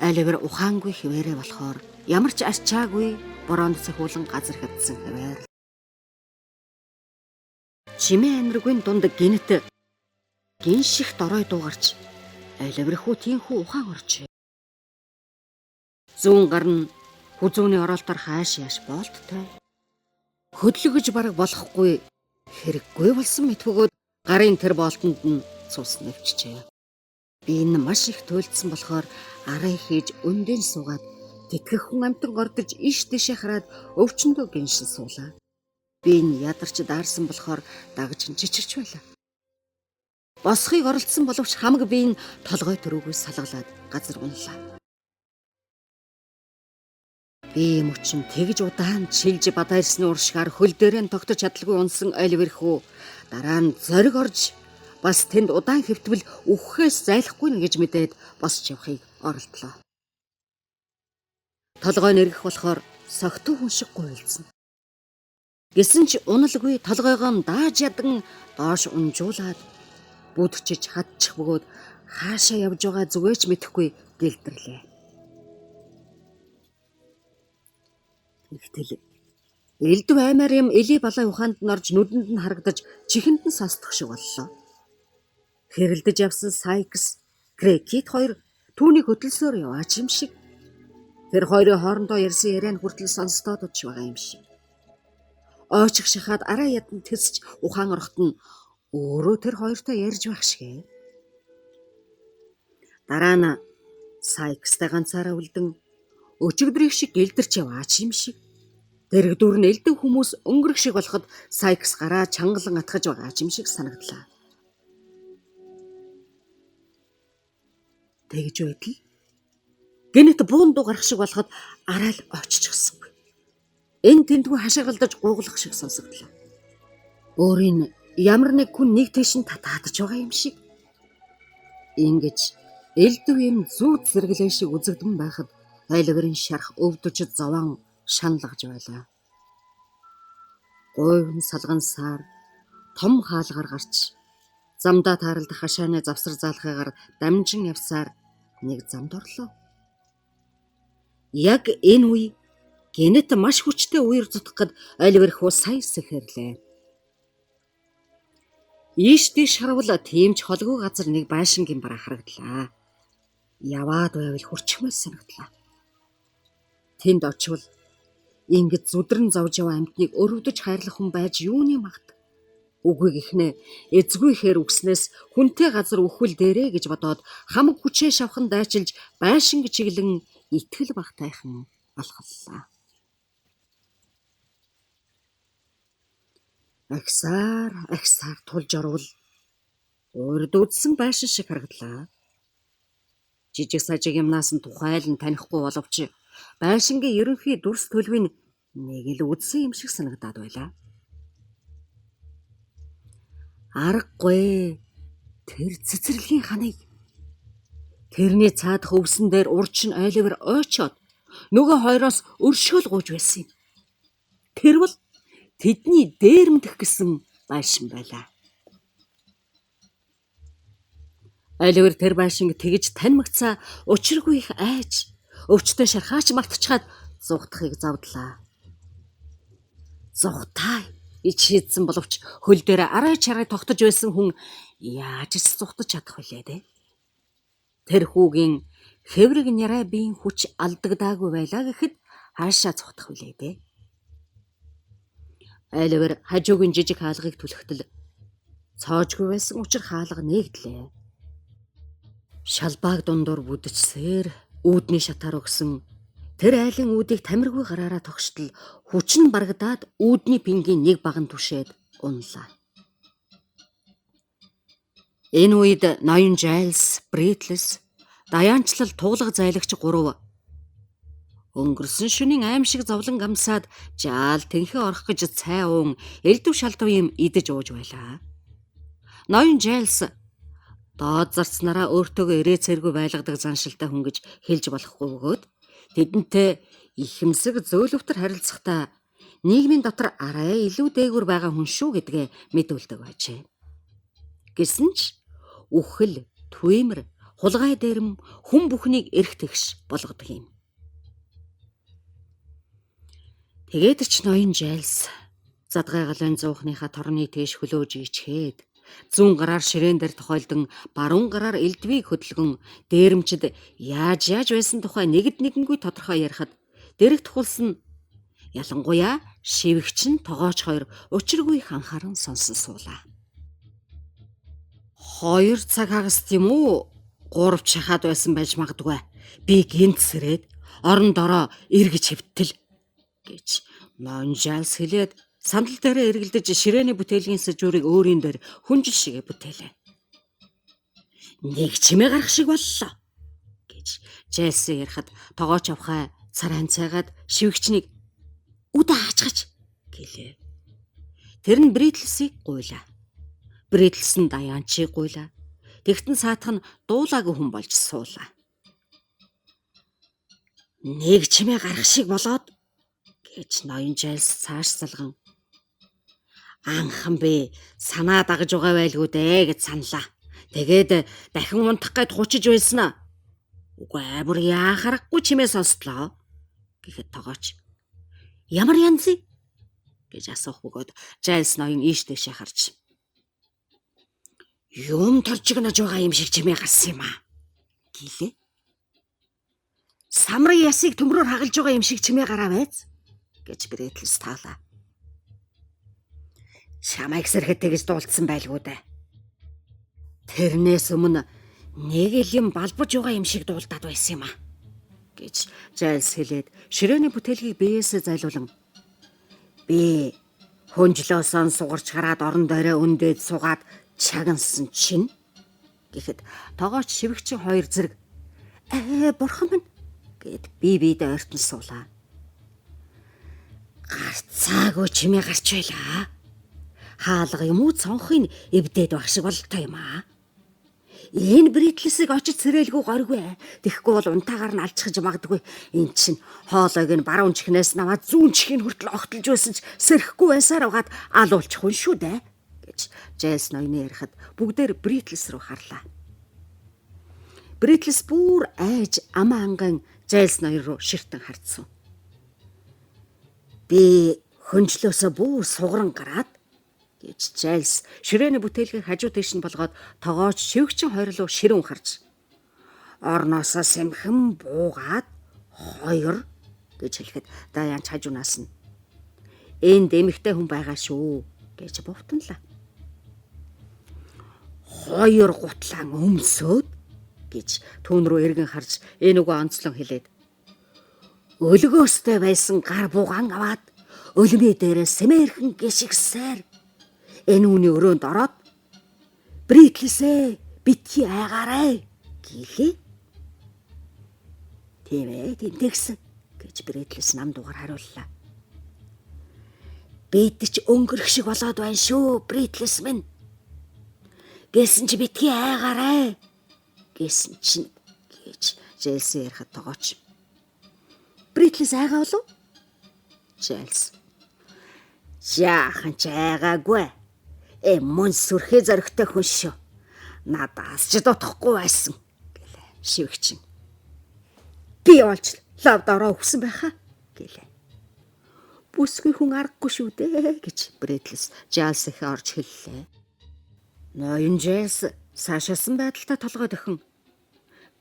Айлвэр ухаангүй хിവэрэ болохоор ямар ч арчаагүй бороонд цохиулан газар хавдсан хэвээр. Чимээ аниргийн дунд гинэт гин шиг дорой дуугарч айлвэрхүү тийхүү ухаан оржээ. Зүүн гар нь хүзүүний ороолтоор хааш яаш болттой. Хөдлөгөж бараг болохгүй хэрэггүй болсон мэтгүүд гарын тэр болтонд нь цус нэвчжээ. Би энэ маш их туйлдсан болохоор арай хийж өндөө суугаад тэтгэх хүн амтан гордож иш дэшээ хараад өвчнөдөө гиншин суулаа. Би энэ ядарч даарсан болохоор дагж чичирч байлаа. Босхийг оролцсон боловч хамаг би энэ толгой төрөөгөө салгалаад газар унлаа. Би мөчн тэгж удаан чилж бадаарсны уршгаар хөл дээрээ тогтож чадалгүй унсан айлвэрхүү дараа нь зориг орж бас тэнд удаан хэвтвэл үхэхээс зайлахгүй нэ гэж мэдээд босч явахыг оролдлоо. Толгой нэргэх болохоор согтуу хүн шиг гуйлцсан. Гэсэн ч уналгүй толгойгоо дааж ядан доош унжуулаад бүдчиж хадчих бөгөөд хаашаа явж байгаа зүгээч мэдэхгүй гэлдэрлээ. Тэгтэл элдв аймаар юм эли балай ухаанд нь орж нүдэнд нь харагдаж чихэнд нь сонсдох шиг боллоо. Хэрэлдэж явсан Сайкс, Крекит хоёр түүнийг хөтлсөөр яваач юм шиг. Тэр хоёрын хоорондоо ярьсан ярианд хүртэл сонсдоод удаж байгаа юм шиг. Ойчих шахаад араа ядан тэсч ухаан орохт нь өөрөө тэр хоёртой ярьж байх шиг. Дараа нь Сайкстай ганцаараа үлдэн өчигдрийг шиг гэлдэрч яваач юм шиг. Дэрэгдүр нь элдв хүмүүс өнгөрөх шиг болоход Сайкс гараа чангалан атгаж байгаа юм шиг санагдлаа. Тэгж байтал гэнэт буун дуу гарах шиг болоход арайл оччихсонгүй. Энэ тэндгүй хашгиралдаж гууглах шиг сонсогдлоо. Өөрийн ямар нэг хүн нэг тэшин татаадж байгаа юм шиг. Ингэж элдв юм зүүд зэрэглэн шиг үзэгдэн байхад айлгэрийн шарх өвдөж зовоон шаналгаж байлаа. Гойвн салган сар том хаалгаар гарч замдаа тааралдах хашааны завсар заалхайгаар дамжин явсаар нэг замд орлоо. Яг энэ үе гэнэт маш хүчтэй үер зүтгэхэд айлгэрхүү сая сэхэрлээ. Ийш тийш харавал тиймч холгүй газар нэг байшингийн бараа харагдлаа. Яваад байвал хурчмал санагдлаа. Тэнд очивол ингэж зүдрэн зовж яваа амьтныг өрөвдөж хайрлах хүн байж юуны магт. Үгүй гэхнээ эзгүйхээр үгснээс хүнтэй газар өхвөл дээрээ гэж бодоод хамаг хүчээ шавхан дайчилж байшинг чиглэн итгэл багтайхан алхаллаа. Агсаар тулж орвол урдуудсан байшин шиг харагдлаа. Жижиг сажиг юмнаас нь тухайлан танихгүй боловч байшингийн ерөнхий дүрс төлөвийг нэг л үдсэн юм шиг санагдаад байлаа. Аргагүй тэр цэцэрлэгийн ханыг тэрний цаадах өвсөн дээр урч нь айлгэр ойчоод нөгөө хоёроос өршөөл гууж байсан юм. Тэр бол тэдний дээрмдэх гэсэн байшин байлаа. Айлгэр тэр байшинг тэгж танимагцаа учиргүй их айж өвчтөй шархаач мартчихад зугтахыг завдлаа. Зугтаа ичээдсэн боловч хөл дээр арай чаргай тогтож байсан хүн яаж ч зугтаж чадах вүлээ дээ. Тэр хүүгийн хэврэг нярай биеийн хүч алдагдаагүй байлаа гэхэд хаашаа зугтах вүлээ дээ. Айлгэр хажуугийн жижиг хаалгыг түлхтэл цоожгүй байсан учраас хаалга нээгдлээ. Шалбааг дундуур бүдчихсээр үүдний шатаар өгсөн тэр айлын үүдийг тамиргүй гараараа тогштол хүчин барагдаад үүдний пингийн нэг баган түшээд унлаа. Энэ үед ноён Жайлс, Бритлс, даяанчлал туулга зайлагч 3 өнгөрсөн шөнийн аимшиг зовлон гамсаад жаал тэнхээ орох гэж цай уун элдв шалдав юм идэж ууж байлаа. Ноён Жайлс доод зарцнараа өөртөөгөө ирээ цэргүй байлгадаг заншилтай хүн гэж хэлж болохгүй бөгөөд тэдэнтэй ихэмсэг зөөлөвтөр харилцахдаа нийгмийн дотор арай илүү дээгүүр байгаа хүн шүү гэдгээ мэдүүлдэг байжээ. Гэсэн ч үхэл, түэмэр, хулгай дээрэм хүн бүхнийг эрх тэгш болгодог юм. Тэгээд ч ноён Жайлс задгай галын зуухныхаа торны тийш хөлөөж ичгээд зүүн гараар ширээн дээр тохиолдон баруун гараар элдвийг хөдөлгөн дээрэмчд яаж байсан тухай нэгд нэгэнгүй тодорхой ярихад дэрэг тохулсан ялангуяа шивгч нь тогооч хоёр учиргүй их анхааран сонсон суулаа. 2 цаг хагас тийм үү? 3 шахаад байсан байж магадгүй. Би гинт сэрээд орон дороо эргэж хэвтэл гэж ноён Жайлс хэлээд сандал дээрээ эргэлдэж ширээний бүтээлийн сэжүүрийг өөрийн дээр хүнжил шигээ бүтээлээ. Нэг чимээ гарах шиг боллоо гэж Жайлс ярихад тогооч авхай царайн цайгаад шивгчнийг үдэ хаачгаж гэлээ. Тэр нь Бритлсийг гуйлаа. Бритлс нь даяанчийг гуйлаа. Тэгтэн саатах нь дуулаагүй хүн болж суулаа. Нэг чимээ гарах шиг болоод гэж ноён Жайлс цааш залган анхан би санаа дагаж байгаа байлгүй дээ гэж саналаа. Тэгээд дахин унтах гээд хучиж байсан аа. Үгүй бүр яахарахгүй чимээ сонсдлоо гэхэд тогооч ямар янзыг гэж асуух бөгөөд Жайлс ноён ийш дэшээ харж юм торжигнож байгаа юм шиг чимээ гарсан юм аа гэлээ. Самрын ясыг төмрөөр хагалж байгаа юм шиг чимээ гараа байц гэж Бритлс таалаа. Шамайг сэрхэд тэгж дуулцсан байлгүй дээ. Тэрнээс өмнө нэг л юм балбаж байгаа юм шиг дуулдаад байсан юм аа гэж Жайлс хэлээд ширээний бүтээлгийг биеэсээ зайлуулан би хөнжлөөсөн сугарч хараад орон дээрээ өндөөд суугаад чагансан чинь гэхэд тогооч шивгчийн 2 зэрэг Бурхан минь гэд биедээ ойртон суулаа. Гарцаагүй чимээ гарч байлаа. Хаалга юм уу цонхыг эвдээд байх шиг бололтой юм аа. Энэ Бритлисийг очиж сэрээлгүй горгүй. Тэгэхгүй бол унтаагаар нь алчхаж магадгүй. Эн чинь хоолойг нь баруун чихнээс наваад зүүн чихийг хүртэл огтлж байсан ч сэрхгүй байсаар угаад алуулчих хүн шүү дээ гэж Жайлс ноёны ярихад бүгдээр Бритлис рүү харлаа. Бритлис бүр айж амаа анган Жайлс ноён руу ширтэн хардсан. Би хөнжлөөсөө бүр сугаран гараад гэж Жайлс ширээний бүтээлгийг хажуу тийш нь болгоод тогооч шивгчин хойрлоо ширүүн харж орноосоо сэмхэн буугаад 2 гэж хэлэхэд Даяанч хажуунаас нь энд эмэгтэй хүн байгаа шүү гэж бовтонлаа. 2 гутлаан өмсөөд гэж түүн рүү эргэн харж энэ үгөө онцлон хэлээд өлгөөстэй байсан гар бугаан аваад өлмий дээрээ сэмээрхэн гიშгсээр энэ үний өрөөнд ороод Бритлисээ битгий айгаарай гэлээ. Тийм ээ тэнтэгсэн гэж Бритлис нам дугаар хариуллаа. Бид ч өнгөрөх шиг болоод байна шүү Бритлис минь. Гэсэн чи битгий айгаарай гэсэн чинь гэж Жайлс ярихад тогооч. Бритлис айгаа болов? Жайлс. Жаахан ч айгаагүй. Мөн сүрхээ зөрөгтэй хүн шүү. Надаас ч дутахгүй байсан гэлээ шивгчин. Би олж лавд ороо өгсөн байхаа гэлээ. Бүсгүй хүн аргагүй шүү дээ гэж Бритлис Жайлс их орж хэллээ. Ноён Жайлс саашаасан байдалтай толгой дөхөн.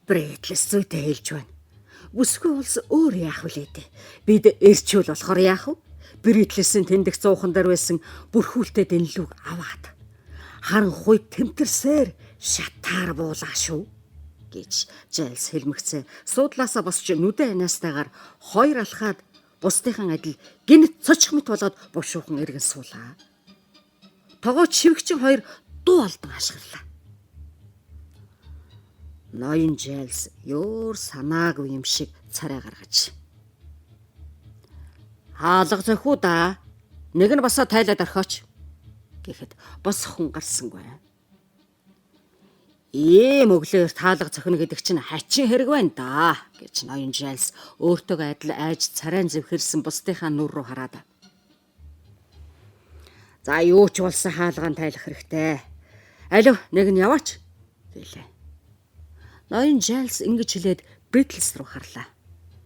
Бритлис зүйтэй хэлж байна. Бүсгүй улс өөр яах вүлээ дээ. Бид эрчүүл болохоор яах вэ? Бритлисийн тэндх цуухан дээр байсан бүрхүүлтэй дэнлүүг аваад харан хуй тэмтэрсээр шатаар буулаа шүү гэж Жайлс хэлмэгцээ. Суудлаасаа босч нүдэн анаастайгаар 2 алхаад бусдынхан адил гинт цочих мэт болоод бушуухан эргэн суулаа. Тогооч шивгчин 2 дуу алдан ашиглалаа. Ноён Жайлс ёор санаагүй юм шиг царай гаргаж. Хаалга зөхүү да. Нэг нь босоо тайлаад орхооч гэхэд бос хүн гарсангүй. Ийм өглөөр таалга зөхнө гэдэг чинь хачин хэрэг байна да гэж ноён Жайлс өөртөө адил айж царайн зэвхэрсэн бусдынхаа нүр рүү хараад. За юу ч болсон хаалгаан тайлах хэрэгтэй. Алив нэг нь яваач гэлээ. Ноён Жайлс ингэж хэлээд Бритлис рүү харлаа.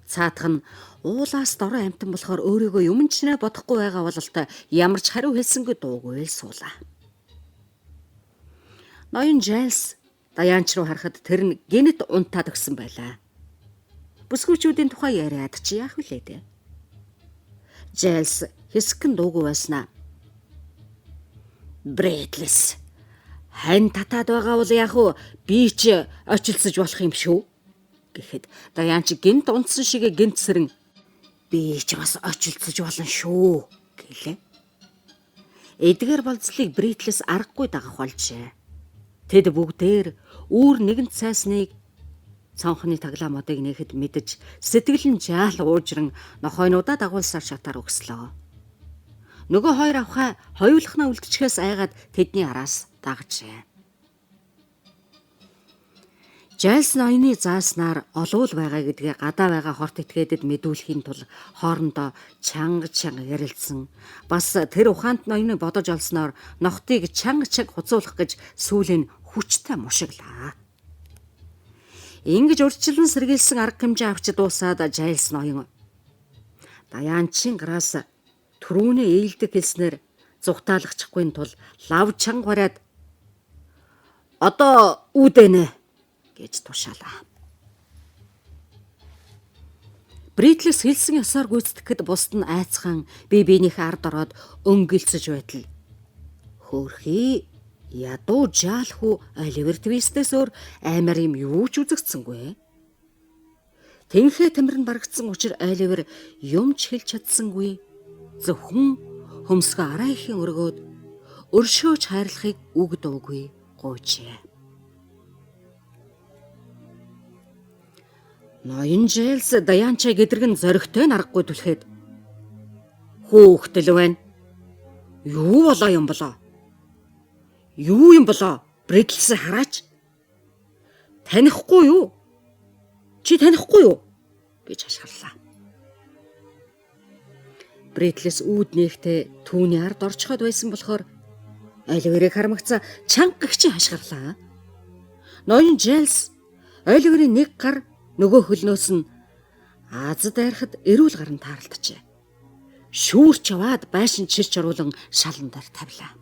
Цаатах нь уулаас дорой амтан болохоор өөрийгөө юм ч нэ бодохгүй байгаа бололтой ямар ч хариу хэлсэнгүй дуугүй л суулаа. Ноён Жайлс Даяанч руу харахад тэр нь гинт унтаад өгсөн байлаа. Бүсгүйчүүдийн тухай яриад чи яах вүлээ дээ. Жайлс хэсгэн дуугүй байснаа. Бритлис хань татаад байгаа бол яах вэ? Би ч очилцож болох юм шүү гэхэд Даяанч гинт унтсан шиг гинт сэрэн би ч бас очилцож болно шүү гэлээ. Эдгээр болцлыг Бритлис аргагүй дагах болжээ. Тэд бүгдээр үүр нэгэнт цайсныг цонхны тагламуудыг нээхэд мэдэж сэтгэл нь жаал уужран нохойнуудаа дагуулсаар шатаар өгслөө. Нөгөө 2 авхаа хоёулахнаа үлдчихээс айгаад тэдний араас дагжээ. Жайлс ноёны зааснаар олуул байгаа гэдгээ гадаа байгаа хорт этгээдэд мэдүүлэхийн тулд хоорондоо чанга ярилцсан. Бас тэр ухаант ноёны бодож олсноор нохтыг чанга хуцуулах гэж сүүлийн хүчтэй мушиглаа. Ингэж урьдчилан сэргийлсэн арга хэмжээ авч дуусаад Жайлс ноён Даяанчийн гараас түрүүний ээлдэг хэлснээр зүгтаалгачихгүй тул лав чанга бариад одоо үүдэнэ гэж тушаалаа. Бритлис хэлсэн ёсоор гүйцэтгэхэд бусд нь айцхан бие биенийхээ ард ороод өнгөлцөж байтал хөөрхий ядуу жаалхуу Оливер Твистээс өөр аймаар юм юу ч үзэгдсэнгүй. Тэнхээ тамир нь барагдсан учраас Оливер юм ч хэлж чадсангүй. Зөвхөн хөмсгөө араа ихийн өргөөд өршөөж хайрлахыг үг дуугүй гуйжээ. Ноён Жайлс Даянчаа гэдрэг нь зоригтой наргагүй түлхээд хөөхтөл байна. Юу болоо юм болоо? Юу юм болоо? Бритлс хараач. Танихгүй юу? Чи танихгүй юу? гэж хашгирлаа. Бритлс үүд нэгтээ түүний ард орчход байсан болохоор Оливерыг хармагцаа чангагч хашгирлаа. Ноён Жайлс Оливерийн нэг гар нөгөө хөлнөөс нь Аз дайрахад эрүүл гарan тааралджээ. Шүүрч аваад байшин чирч оруулан шалан дээр тавилаа.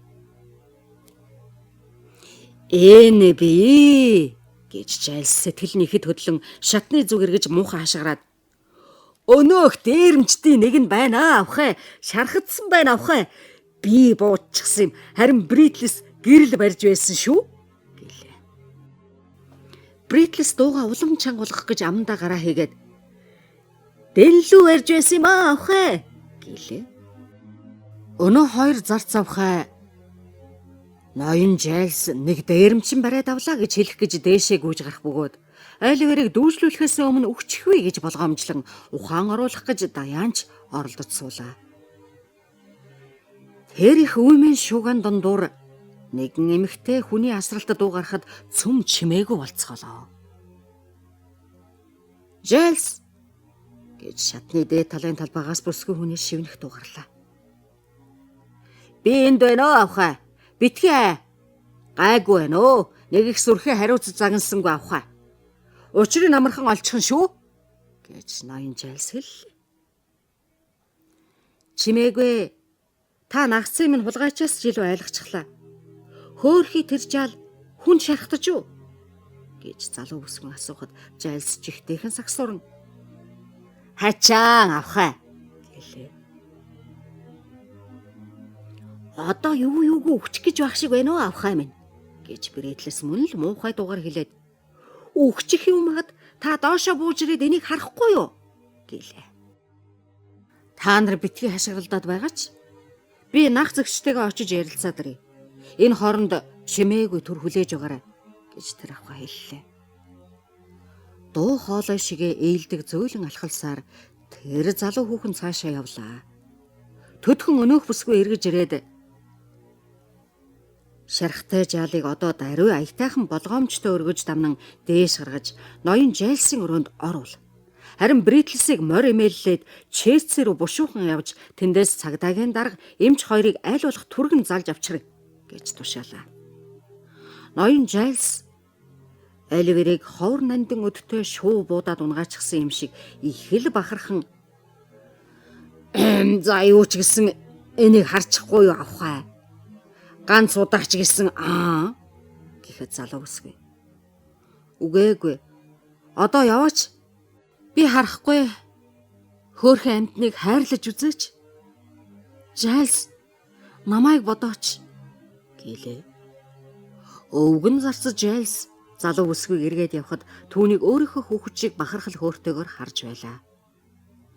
"Ээнэ би" гэж Жайлс сэтгэлнийхэд хөдлөн шатны зүг эргэж муухай хашгираад "Өнөөх дээрэмчдийн нэг нь байна авах. Шархагдсан байна авах. Би бууччихсан юм. Харин Бритлс гэрэл барьж байсан шүү" гэлээ. Бритлс дууга улам чангуулгах гэж амандаа гараа хийгээд "Дэллүү барьж байсан юм аа авах" гэлээ. Өнөө хоёр зарц авах. Ноён Жайлс нэг дээрэмчин бариад авлаа гэж хэлэх гэж дээшээ гүйж гарах бөгөөд Оливерыг дүүжлүүлэхээс өмнө өгчихвээ гэж болгоомжлон ухаан оруулах гэж Даянч оролдож суулаа. Тэр их үймэн шууган дундуур нэгэн эмэгтэй хүний асралт дуу гарахад цөм чимээгүй болцгоолоо. "Жайлс" гэж шатны дээд талын талбайгаас бүсгүй хүний шивнэх дуу гарлаа. "Би энд байна уу авах. Битгий. Гайгүй байна уу? Нэг их сүрхээ хариуц загнасангүй авах. Учрыг намархан олчихно шүү" гэж ноён Жайлс хэллээ. "Чимээгүй. Та нагцын минь хулгайчаас ч илүү ойлгочихлаа. Хөөхий тэр жаал хүн шархтаж юу?" гэж залуу бүсгүн асуухад Жайлс жигтэйхэн сагсуурн "Хачаан авах" гэлээ. "Одоо юу юугүй өгчих гэж байх шиг байна уу авах минь" гэж Бритлс мөн л муухай дуугаар хэлээд "Өгчих юм хад та доошоо бууж ирээд энийг харахгүй юу?" гэлээ. "Та нар битгий хашгиралдаад байгаа ч би нах зэгчтэйгээ очиж ярилцаад ирье. Энэ хооронд чимээгүй төр хүлээж байгаарай" гэж тэр авах хэллээ. Дуу хоолой шигээ ээлдэг зөөлөн алхалсаар тэр залуу хүүхэн цаашаа явлаа. Төдхөн өнөөх бүсгүй эргэж ирээд шархтай жаалыг одоо даруй аятайхан болгоомжтой өргөж дамнан дээш гаргаж ноён Жайлсын өрөөнд орвол. Харин Бритлсийг морь эмээллээд Честер рүү бушуухан явж тэндээс цагдаагийн дарга эмч хоёрыг аль болох түргэн залж авчрыг гэж тушаалаа. Ноён Жайлс Оливерыг ховор нандин өдтэй шуу буудаад унгаачихсан юм шиг их л бахархан "За юу ч гэсэн энийг харчихгүй юу авах. Ганц удаач гэсэн гэхэд залуу бүсгүй. "Үгээгүй. Одоо яваач. Би харахгүй. Хөөхөн амьтныг хайрлаж үзээч. Жайлс намайг бодооч" гэлээ. Өвгөн зарцаж Жайлс залуу бүсгүйг эргээд явхад түүнийг өөрийнхөө хүүхэдчийг бахархал хөөртэйгээр харж байлаа.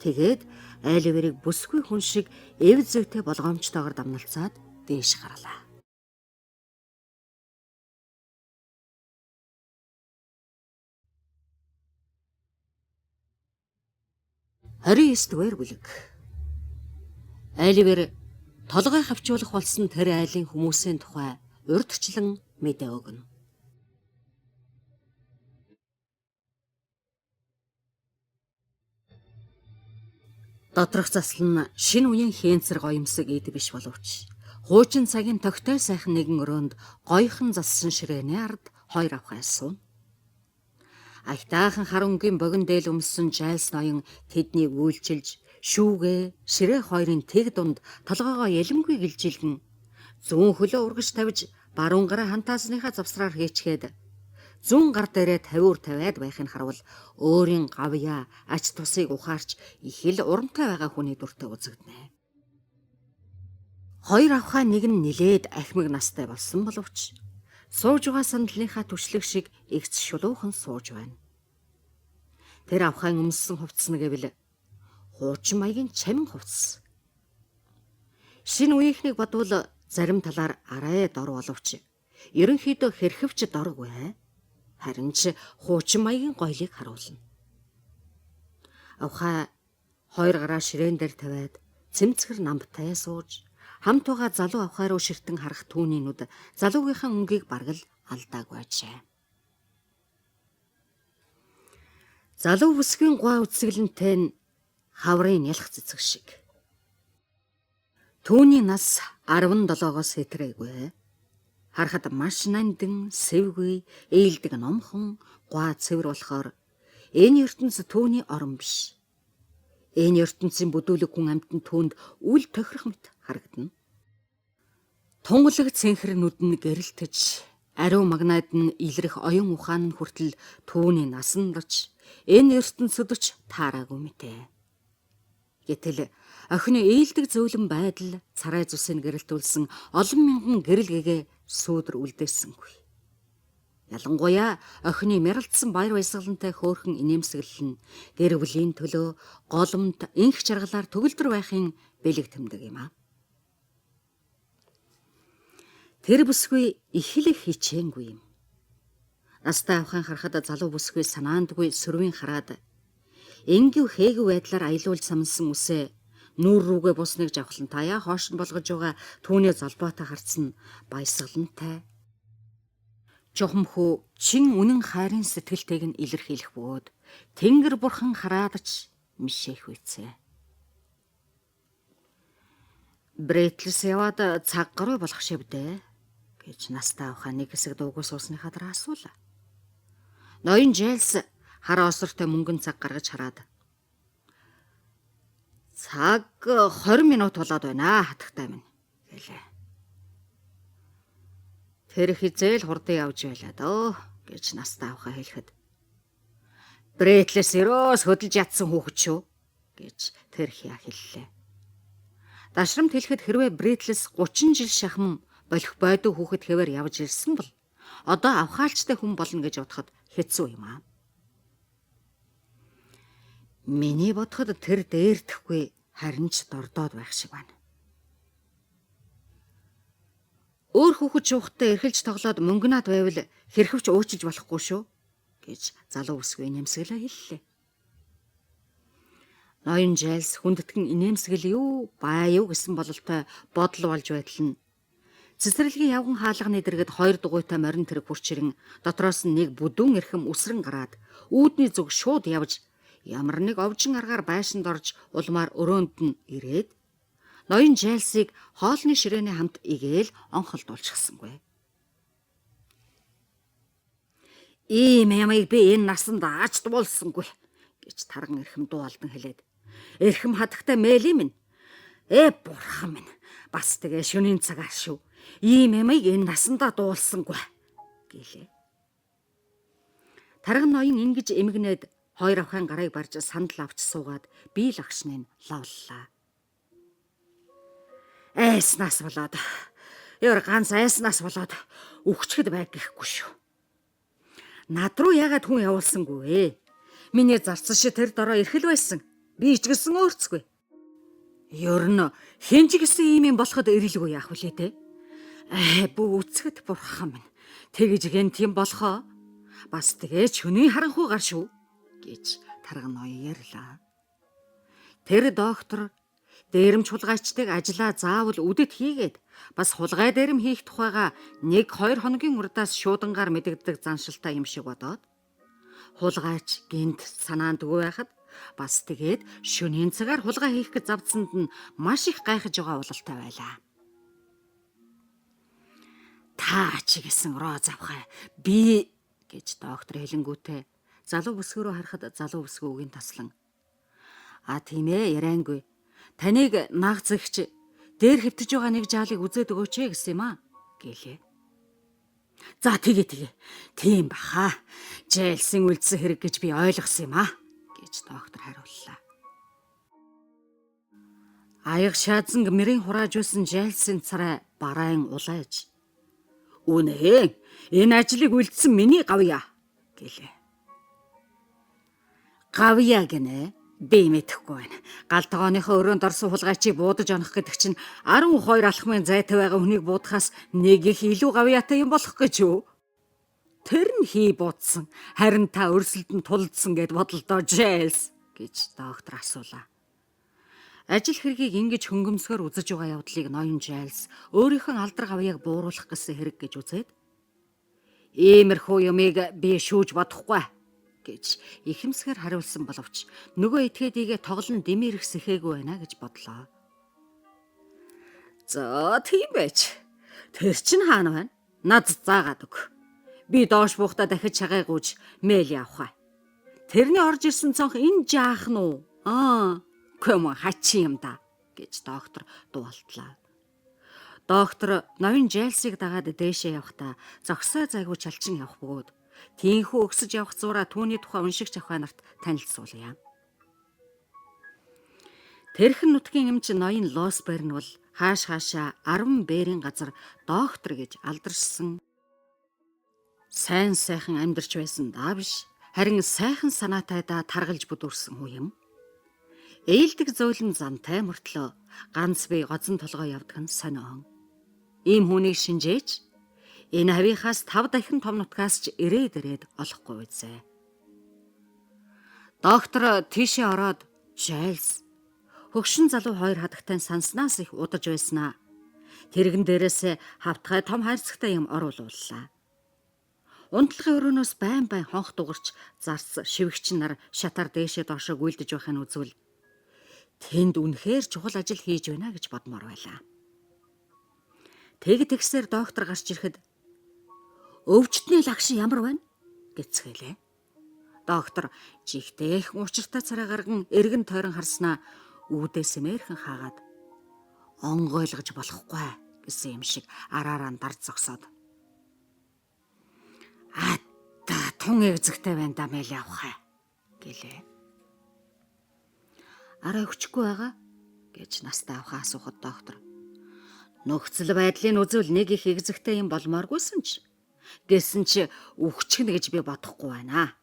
Тэгээд Оливерыг бүсгүй хүн шиг эв зүйтэй болгоомжтойгоор дамналцаад дээш гарлаа. 29 дугаар бүлэг. Оливер толгой хавчуулах болсон тэр айлын хүмүүсийн тухай урьдчилан мэдээ өгнө. Доторх засал нь шинэ үеийн хэнцэр гоёмсог эд биш боловч хуучин цагийн тогтой сайхан нэгэн өрөөнд гоёхон зассан ширээнэ ард хоёр авхай сууна. Аятайхан харангийн богино дээл өмссөн Жайлс ноён тэднийг үйлчилж шүүгээ ширээ хоёрын тэг дунд толгоогоо ялэмгүй гэлжилгэн зүүн хөлөө ургаж тавьж баруун гараа хантаасныхаа завсраар хийчгээд зүүн гар дээрээ тавиур тавиад байхыг харуул өөрийн гавьяа ач тусыг ухаарч их л урамтай байгаа хүний дүртэй үзэгдэнэ. Хоёр авхай нэг нь нилээд ахмиг настай болсон боловч сууж байгаа сандалынхаа түшлэг шиг игц шулуухан сууж байна. Тэр авхай өмссөн хувцас нь гэвэл хуучин маягийн чамин хувцас. Шинэ үеийнхнийг бодвол зарим талаар арай дор боловч ерөнхийдөө хэрхэвч доргүй. Харин ч хуучин маягийн гоёлыг харуулна. Авхаа хоёр гараа ширээн дээр тавиад цэмцгэр намтай сууж хамт байгаа залуу авхаа руу ширтэн харах түүний нүд залуугийнхаа өнгийг бараг л алдаагүй ажээ. Залуу бүсгийн гуай үсгэлэнтэй нь хаврын ялах цэцэг шиг. Түүний нас 17-оос сэтрээггүй. Харахад маш нандин, сэвгүй, ээлдэг номхон, гуай цэвэр болохоор энэ ертөнц түүний орон биш. Энэ ертөнцийн бүдүүлэг хүн амьтанд түүнд үл тохирох мэт харагдана. Тунгалаг цэнхэр нүд нь гэрэлтэж, ариун магнайд нь илрэх оюун ухаан нь хүртэл түүний насан дарж энэ ертөнцөд ч таараагүй мэтээ. Гэтэл охины ээлдэг зөөлөн байдал царай зүсийг гэрэлтүүлсэн олон мянган гэрэлгэгээ сүүдэр үлдээсэнгүй. Ялангуяа охины мяралдсан баяр баясгалантай хөөрхөн инээмсэглэл нь гэр бүлийн төлөө голомт инх жаргалаар төгөлдөр байхын бэлэг тэмдэг юм а. Тэр бүсгүй ихлэх хичээнгүй юм. Настай авахын харахад залуу бүсгүй санаандгүй сөрвийн хараад энгив хээгүү байдлаар аялуул самсан үсээ нүүр рүүгээ бусныг жавхлан таяа хоош болгож байгаа түүний залбаатай харцсан баясгалантай. Жохомхөө чин үнэн хайрын сэтгэлтэйг нь илэрхийлэх бөгөөд Тэнгэр бурхан хараадч мишээх үйцээ. Брэтлс яваад цаг гаруй болох шивдэ гэж настай авахаа нэг хэсэг дуугүй суусныхаа дараа асуула. Ноён Жэлс хараа осортой мөнгөн цаг гаргаж хараад цаг 20 минут болоод байна хатагтай минь гэлээ. Тэр хизээл хурдан явж байлаа дөө гэж настай авахаа хэлэхэд Брэтлс өрөөс хөдөлж ятсан хүүхэд шүү гэж тэр хя хэллээ. Дашрамт хэлэхэд хэрвээ Брэтлс 30 жил шахам болох бойдоо хүүхэд хэвээр явж ирсэн бол одоо авхаалчтай хүн болно гэж бодоход хэцүү юм аа. Миний бодоход тэр дээрдэхгүй харин ч дордоод байх шиг байна. Өөр хүүхэд шуухтай эрхэлж тоглоод мөнгөнаад байвал хэрхэвч уучлж болохгүй шүү гэж залуу бүсгүй нэмсгэлээ хэллээ. Ноён Жэлс хүндэтгэн инээмсгэл юу баа юу гэсэн бололтой бодол болж байтал нь цэцэрлэгийн явган хаалганы дэргэд хоёр дугуйтай морин тэрэг хурчирэн дотроос нь нэг бүдүүн эрхэм үсрэн гараад үүдний зүг шууд явж ямар нэг овжин аргаар байшинд орж улмаар өрөөнд нь ирээд ноён Жэлсийг хоолны ширээний хамт игээл онхолдуулчихсангүй. Ийм ямайг би энэ насанд аач дуулсангүй гэж тарган эрхэм дуу алдан хэлээд эрхэм хатагтай мэли минь бурхан минь бас тэгээ шөнийн цагаа шүү. Ийм ямайг энэ насандаа дуулсангүй гэлээ. Тарган ноён ингэж эмгэнээд хоёр авхайн гарыг барж сандал авч суугаад бие лагшныг лавллаа. Айснаас болоод ёр ганц айснаас болоод өгчгэд байг гэхгүй шүү. Над руу яагаад хүн явуулсангүй ээ? Миний зарцсан ши тэр дороо эрхэл байсан. Би ч гэсэн өөрцгүй. Ёр нь хинж гэсэн ийм юм болоход ирэлгүй яах вүлээ те? Бүү үцгэд бурхан минь. Тэгэж гэнт юм болохоо. Бас тэгээ чөний харанхуй гар шүү гэж тарган ноён ярьлаа. Тэр доктор дээрэмч хулгайчдыг ажлаа заавал үдэт хийгээд бас хулгай дээрэм хийх тухайга 1-2 хоногийн урдаас шуудангаар мэдэгддэг заншилтай юм шиг бодоод хулгайч гинт санаандгүй байхад бас тэгээд шөнийн цагаар хулгай хийх гэж завдсанд нь маш их гайхаж байгаа бололтой байлаа. Та чи гэсэн роз авхаа би гэж доктор хэлэнгүүтээ залуу бүсгөрөө харахад залуу бүсгүй үгийн таслан тийм ээ яриангүй. Таныг наг зэгч дээр хэвтэж байгаа нэг жаалыг үзээд өгөөч гэсэн юм аа гэлээ. За тэгээ. Тийм баха. Жэлсийн үлдсэн хэрэг гэж би ойлгосон юм аа гэж доктор хариуллаа. Аяг шаазан мэрийн хурааж байсан Жэлсийн царай барайн улайж үнэ энэ ажлыг үлдсэн миний гавья гэлээ. Гавья гэнэ би мэдэхгүй байна. Гал тогооныхоо өрөөнд орсон хулгайчийг буудаж онох гэдэг чинь 12 алхмын зайтай байгаа хүнийг буудахаас нэг их илүү гавьяатай юм болох гэж юу? Тэр нь хий буудсан. Харин та өрсөлдөнд тулдсан гэд бодлоо Жэлс гэж доктор асуулаа. Ажил хэргийг ингэж хөнгөмсгөр үзэж байгаа явдлыг ноён Жайлс өөрийнхөө алдар гавьяаг бууруулах гэсэн хэрэг гэж үзээд "Иймэрхүү юмыг би шүүж бодохгүй" гэж ихэмсгээр хариулсан боловч нөгөө этгээдийгээ тоглон дэмэрэх сэхээгүй байна гэж бодлоо. "За тийм байж. Тэр чинь хаана байна? Над заагаад өг. Би доош буухта дахиж шагаа гүйж мэйл явах. Тэрний орж ирсэн цонх энэ жаахан уу? Көм хачи юм да" гэж доктор дуултлаа. Доктор ноён Жайлсыг дагаад дээшээ явахдаа зогсоо зайгүй чалчин явах бөгөөд тийхүү өксөж явах зураа түүний тухай уншигч ахуй нарт танилцуулъя. Тэрхэн нутгийн эмч ноён Лосберн бол хаашаа 10 бээрийн газар доктор гэж алдаршсан сайн сайхан амьдарч байсан даа биш, харин сайхан санаатайдаа таргалж бүдүүрсэн хүн юм. Ээлдэг зөөлөн замтай мөртлөө ганц бие гоцон толгой явдаг нь сонион. Ийм хүнийг шинжээч энэ хавийнхаас 5 дахин том нутгаас ч ирээд олохгүй үзье. Доктор тийшээ ороод Жайлс хөгшин залуу хоёр хадагтай санснаас их удаж байснаа. Тэрэгэн дээрээс хавтгай том хайрцагтай юм оруулууллаа. Унтлагын өрөөнөөс байн хонх дугарч зарц шивгч нар шатаар дээшээ доошоо гүйлдэж байхыг нь үзвэл тэнд үнэхээр чухал ажил хийж байна гэж бодмоор байлаа. Тэгсээр доктор гарч ирэхэд "Өвчтний лагш ямар байна?" гэцгээлээ. Доктор жигтэйх учиртай царай гарган эргэн тойрон харснаа үүдээс мэрхэн хаагаад "Онгойлгож болохгүй" гэсэн юм шиг араараа дарж зогсоод "Тун эгзэгтэй байна да мэйл явах" гэлээ. "Арай өчгүй байгаа" гэж настай авахаа асуухад доктор "Нөхцөл байдлыг үзвэл нэг их эгзэгтэй юм болмооргүйсэн ч гэсэн чи үхчихнэ гэж би бодохгүй байна.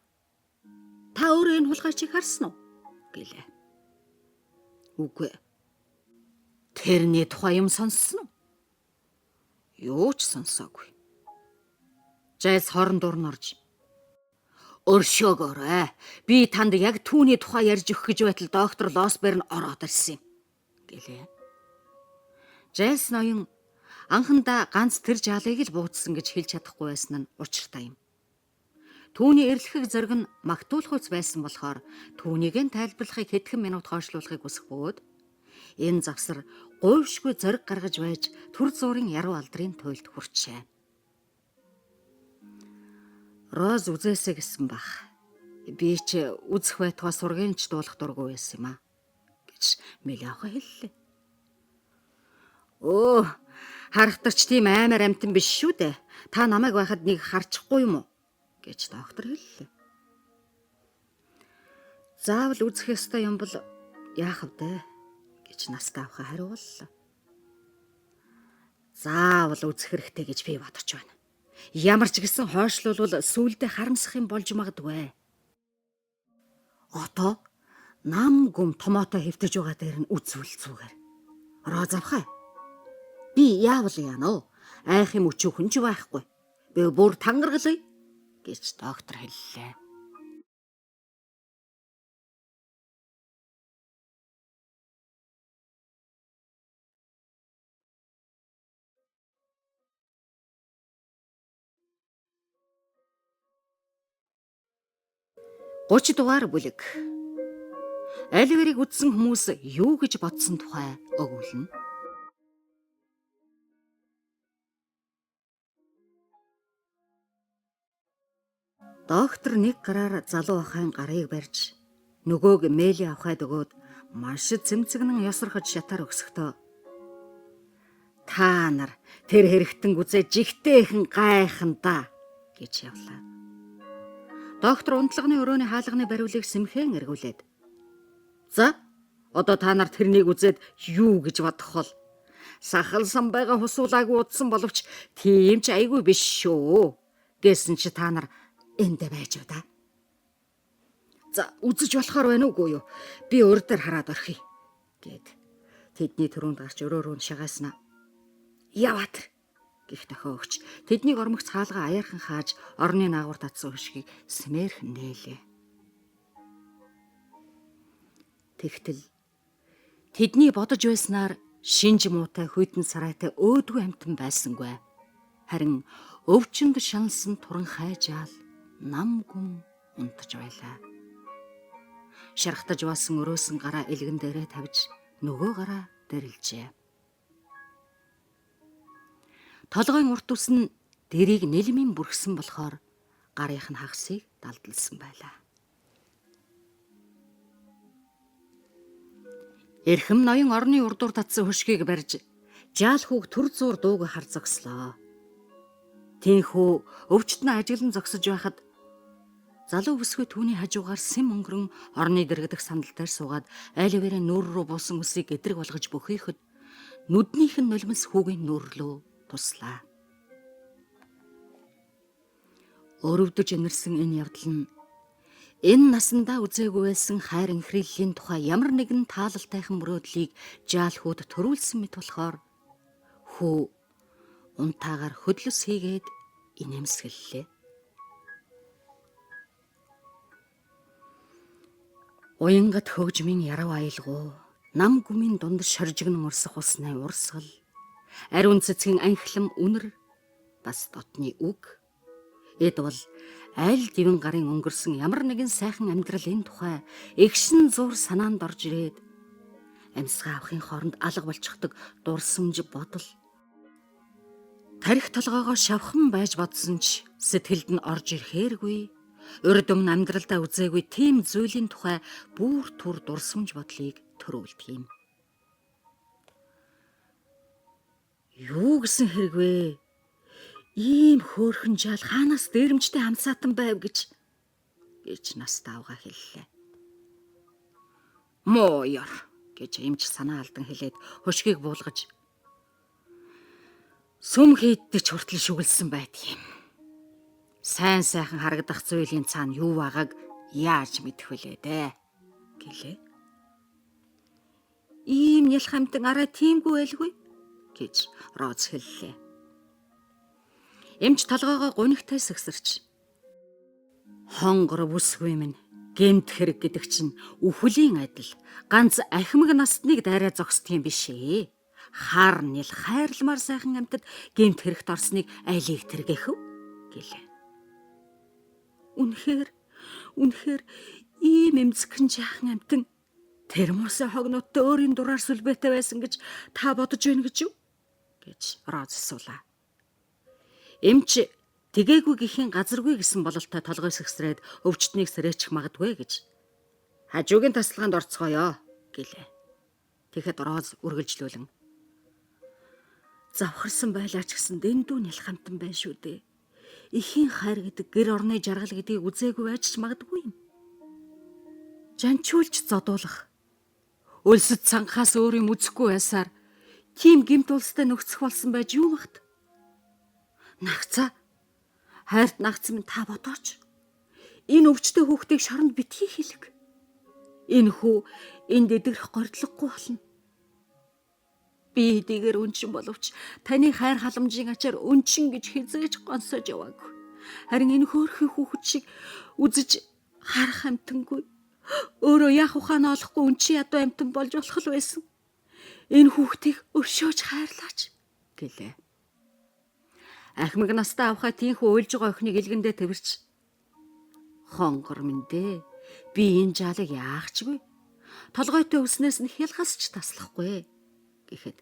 Та өөрөө энэ хулгайчийг харсан уу?" гэлээ. "Үгүй. Тэрний тухай юм сонссон уу?" "Юу ч сонсоогүй." Жайлс хорон дурн орж "Өршөөгөөрэй. Би танд яг түүний тухай ярьж өгөх гэж байтал доктор Лосберн ороод ирсэн юм" гэлээ. Жайлс ноён анхандаа ганц тэр жаалыг л буудсан гэж хэлж чадахгүй байсан нь учиртай юм. Түүний эрлэхийг зориг нь магтуулахуйц байсан болохоор түүнийг нь тайлбарлахыг хэдхэн минут хойшлуулахыг хүсэх бөгөөд энэ завсар гуйвшгүй зориг гаргаж байж түр зуурын яруу алдрын туйлд хүрчээ. "Роз үзээсэй гэсэн бах. Би ч үзэх байтугай сургeenч дуулах дургүй байсан юм а" гэж мэйл авах хэллээ. Харахтарч тийм аймаар амтан биш шүү дээ. Та намайг байхад нэг харчихгүй юм уу гэж доктор хэллээ. "Заавал үзэх ёстой юм бол яах вэ гэж настай авахаа хариуллаа. "Заавал үзэх хэрэгтэй гэж би бодож байна. Ямар ч гэсэн хойшлуулбал сүүлдээ харамсах юм болж магадгүй. Одоо нам гүм томоотой хэвтэж байгаа дээр нь үзвэл зүгээр. Роз авахаа. Би яавал яана уу? Айх юм өчүүхэн ч байхгүй. Би бүр тангаргалъя" гэж доктор хэллээ. Гуч дугаар бүлэг. Оливерийг үзсэн хүмүүс юу гэж бодсон тухай өгүүлнэ. Доктор нэг гараар залуу ахайн гарыг барьж нөгөөг мэйли авахад өгөөд маш цэмцэгнэн ёсорхож шатаар өгсөхдөө "Та нар тэр хэрэгтэн үзээ жигтэйхэн гайхан да" гэж явлаа. Доктор унтлагын өрөөний хаалганы бариулыг сэмхэн эргүүлээд "За, одоо та нар тэрнийг үзээд юу гэж бодох бол? Сахалсан байгаа хусуулаагүй удсан боловч тийм ч айгүй биш шүү. Гэсэн чи та нар эндэ байж удаа. За, үзэж болохоор байна уугүй юу? Би өөр дээр хараад орхив" гэд тэдний төрөнд гарч өрөөрөө шагааснаа. "Яваад гэх тохиогч тэднийг ормогц хаалгаа аяархан хааж орны наагур татсан хөшгийг смээрхэн нээлээ. Тэгтэл тэдний бодож байснаар шинж муутай хүйтэн сарайтай өөдгүй амтан байсангүй. Харин өвчнөд шаналсан туран хайжаал нам гүн унтаж байлаа. Шархтаж басан өрөөсөн гараа элгэн дээрээ тавьж нөгөө гараа дэрлжээ. Толгойн урт ус нь дэрийг нэлмийн бүрхсэн болохоор гарынх нь хагасыг далдалсан байлаа. Эрхэм ноён орны урдуур татсан хөшгийг барьж жаал хүүг төр зуур дууг хар зогслоо. Тэнхүү өвчтөн ажиглан зогсож байхад залуу бүсгүй түүний хажуугаар сэм өнгөрөн орны дэргэдэх сандал дээр суугаад айлвэрийн нүур рүү буусан үсийг гэдрэг болгож бөхийхэд нүднийх нь нулимс хүүгийн нүур рүү туслаа. Өрөвдөж инэрсэн энэ явдал нь энэ насандаа үзээгүй байсан хайр инхрийллийн тухай ямар нэгэн таалалтайхан мөрөөдлийг жаал хүүд төрүүлсэн мэт болохоор хүү унтаагаар хөдлөс хийгээд инээмсэглэлээ. Уянгат хөгжмийн ярав аялгуу, нам гүмийн дунд шоржигнон урсах усны урсгал, ариун цэцгийн анхлам үнэр, бас дотны үг. Эд бол аль дивэн гарын өнгөрсөн ямар нэгэн сайхан амьдралын тухай эгшин зур санаанд орж ирээд амьсгаа авахын хооронд алга болчихдог дурсамж бодол. Тарих толгоогоо шавхан байж бодсон ч сэтгэлд нь орж ирэхээргүй. Урд өмнө амьдралдаа үзээгүй тийм зүйлийн тухай бүр түр дурсамж бодлыг төрүүлдэг юм. Юу гэсэн хэрэг вэ? Ийм хөөрхөн жаал хаанаас дээрэмжтэй хамсаатан байв гэж нас таавга хэллээ. Мууяр гэж эмч санаа алдан хэлээд хөшгийг буулгаж сүм хийдэж хүртэл шүглсэн байдгийг. Сайн сайхан харагдах зүйлийн цаана юу байгааг яаж мэдэх вүлээ дээ гэлээ. Ийм нялхамтан арай тиймгүй байлгүй гэж Роз хэллээ. Эмч толгоогоо гунигтай сэгсэрч хонгор бүсгүй минь гэмт хэрэг гэдэг чинь үхлийн адил ганц ахимаг насныг дайраа зогсдөг юм биш ээ. Хар нэл хайрламар сайхан амьтад гэмт хэрэгт орсныг айлыг тэргээх үү гэлээ. Үнэхээр ийм эмзэгхэн жаахан амьтан тэрмөөсөө хогноттой өөрийн дураар сүлбэтэй байсан гэж та бодож байна гэж юу гэж Роз асуулаа. Эмч тэгээгүй гэхийн газаргүй гэсэн бололтой толгой сэгсрээд өвчтнийг сэрээчих магадгүй гэж хажуугийн тасалгаанд орцгоё гэлээ. Тэгэхэд Роз үргэлжлүүлэн завхарсан байлаа ч гэсэн дэндүү нялхамтан байна шүү дээ. Ихийн хайр гэдэг гэр орны жаргал гэдгийг үзээгүй байж ч магадгүй юм. Жанчуулж зодуулах, өлсөд цангахаас өөр юм үзэхгүй байсаар тийм гэмт улстай нөхцөх болсон байж юу багт? Нагцаа, хайрт нагц минь та бодооч. Энэ өвчтөе хүүхдийг шоронд битгий хэлэг. Энэ хүү энд эдгэрэх гордлогогүй болно. Би хэдийгээр үнчин боловч таны хайр халамжийн ачаар үнчин гэж хизээж гонсож яваагүй. Харин энэ хөөрхөн хүүхэд шиг үзэж харах амтангүй. Өөрөө яах ухаанаа олохгүй үнчин ядуу амтан болж болох л байсан. Энэ хүүхдийг өршөөж хайрлаач гэлээ. Ахмаг настаа авахаа тийхүү уйлж байгаа охиныг илгэндээ тэрч хонгор минь дээ. Би энэ жаалыг яахчгүй. Толгойтой өснөөс нь хялхасч таслахгүй гэхэд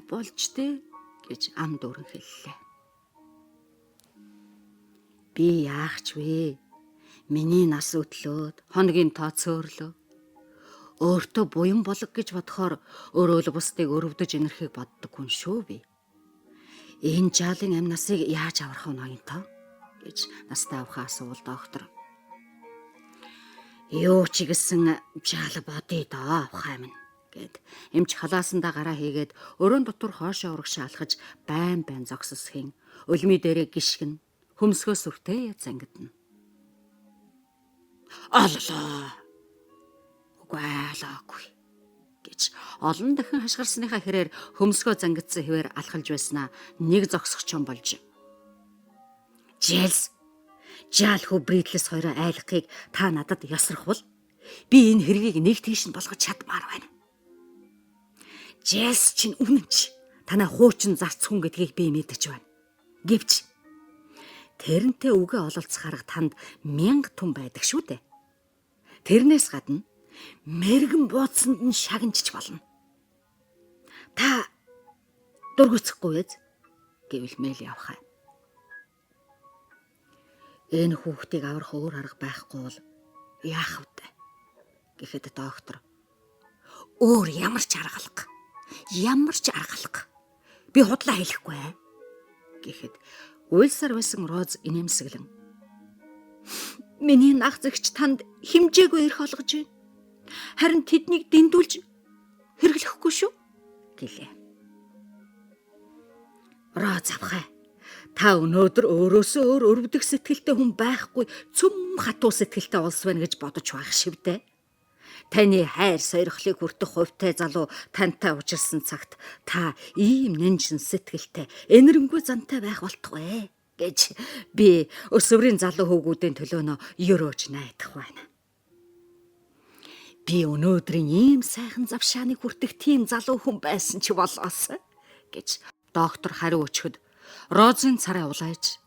болж дээ гэж ам дүүрэн хэллээ. Би яахч вэ? Миний нас өдлөөд хоногийн тоо цөөрлөө. Өөртөө буян болог гэж бодохоор өөрөө л бусдыг өрөвдөж инэрхийг боддог хүн шүү би. Энэ жаалын амь насыг яаж аврах вэ ноёнтоо гэж настай авахаа асуул доктор. Юу ч гэсэн жаал бодъё доо авахаа минь гэд эмч халаасандаа гараа хийгээд өрөөнд дотор хоошоо урагшаа алхаж байн зогсосхийн өлмий дээрээ гიშгэн хөмсгөө сүртэй зангидна. Аллаа. Угаалаагүй гэж олон дахин хашгирсныхаа хэрээр хөмсгөө зангидсан хэвээр алхалж байснаа нэг зогсогч юм болж. Жаал хүү Бритлес хоёроо айлхахыг та надад ясрахвал Би энэ хэргийг нэг тийш нь болгож чадмаар байна. Джесс чинь үнэнч танай хуучин зарц хүн гэдгийг би мэдэж байна. Гэвч тэрнтэй үгээ ололцох арга танд 1000 түн байдаг шүү дээ. Тэрнээс гадна мэргэн буудсанд нь шагнажч болно. Та дургуцахгүй ээ гэвэл мэйл явах. Энэ хүүхдийг аврах өөр арга байхгүй бол яах вэ? Гэхэд доктор өөр ямар ч арга алга. Би худлаа хэлэхгүй гэхэд уйлсаар байсан Роз инээмсэглэн миний нах зэгч танд химжээгүй эрх олгож байна. Харин тэднийг дэндүүлж хэрэглэхгүй шүү гэлээ. Роз авхай. Та өнөөдөр өөрөөсөө өөр өрөвдөх сэтгэлтэй хүн байхгүй цөм хатуу сэтгэлтэй улс байна гэж бодож байх шивдэ. Таны хайр сойрхлыг хүртэх хувьтай залуу тантай уулзсан цагт та ийм нэнжин сэтгэлтэй, энэрэнгүй зантай байх болтугай гэж би өсвөрийн залуу хөвгүүдийн төлөөнөө ерөөж найдах байна. Би өнөөдрийн ийм сайхан завшааныг хүртэх тийм залуу хүн байсан ч болоос гэж доктор хариу өчгөд Розын царай улайж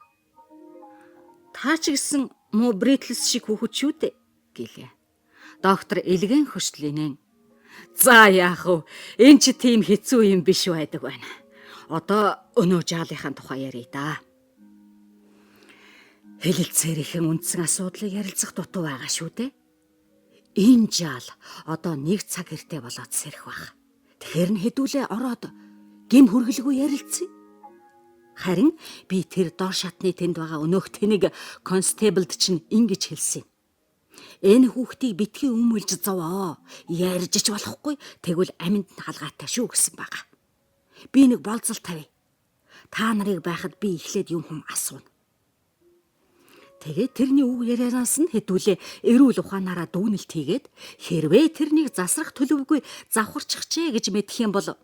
та ч гэсэн муу Бритлс шиг хүүхэд шүү дээ гэлээ. Доктор элгэн хөшлийнэн за яах вэ? Энэ ч тийм хэцүү юм биш байдаг байна. Одоо өнөө жаалынхаа тухай ярий да. Хэлэлцээрийнхэн үндсэн асуудлыг ярилцах дутуу байгаа шүү дээ. Энэ жаал одоо 1 цаг хэртэй болоод сэрэх баг. Тэгэхээр нь хэдүүлээ ороод гим хүргэлгүй ярилцъя. Харин би тэр дор шатны тэнд байгаа өнөөх тэнийг констеблд чинь ингэж хэлсэн. Энэ хүүхдийг битгий өмүүлж зовоо. Ярьж ч болохгүй. Тэгвэл аминд нь халгаатай шүү гэсэн байгаа. Би нэг болцол тавь. Та нарыг байхад би эхлээд юм асууна. Тэгээд тэрний үг ярианаас нь хэдүүлээ эрүүл ухаанаараа дүүнэлт хийгээд хэрвээ тэрнийг засрах төлөвгүй завхарчихжээ гэж мэдэх юм бол за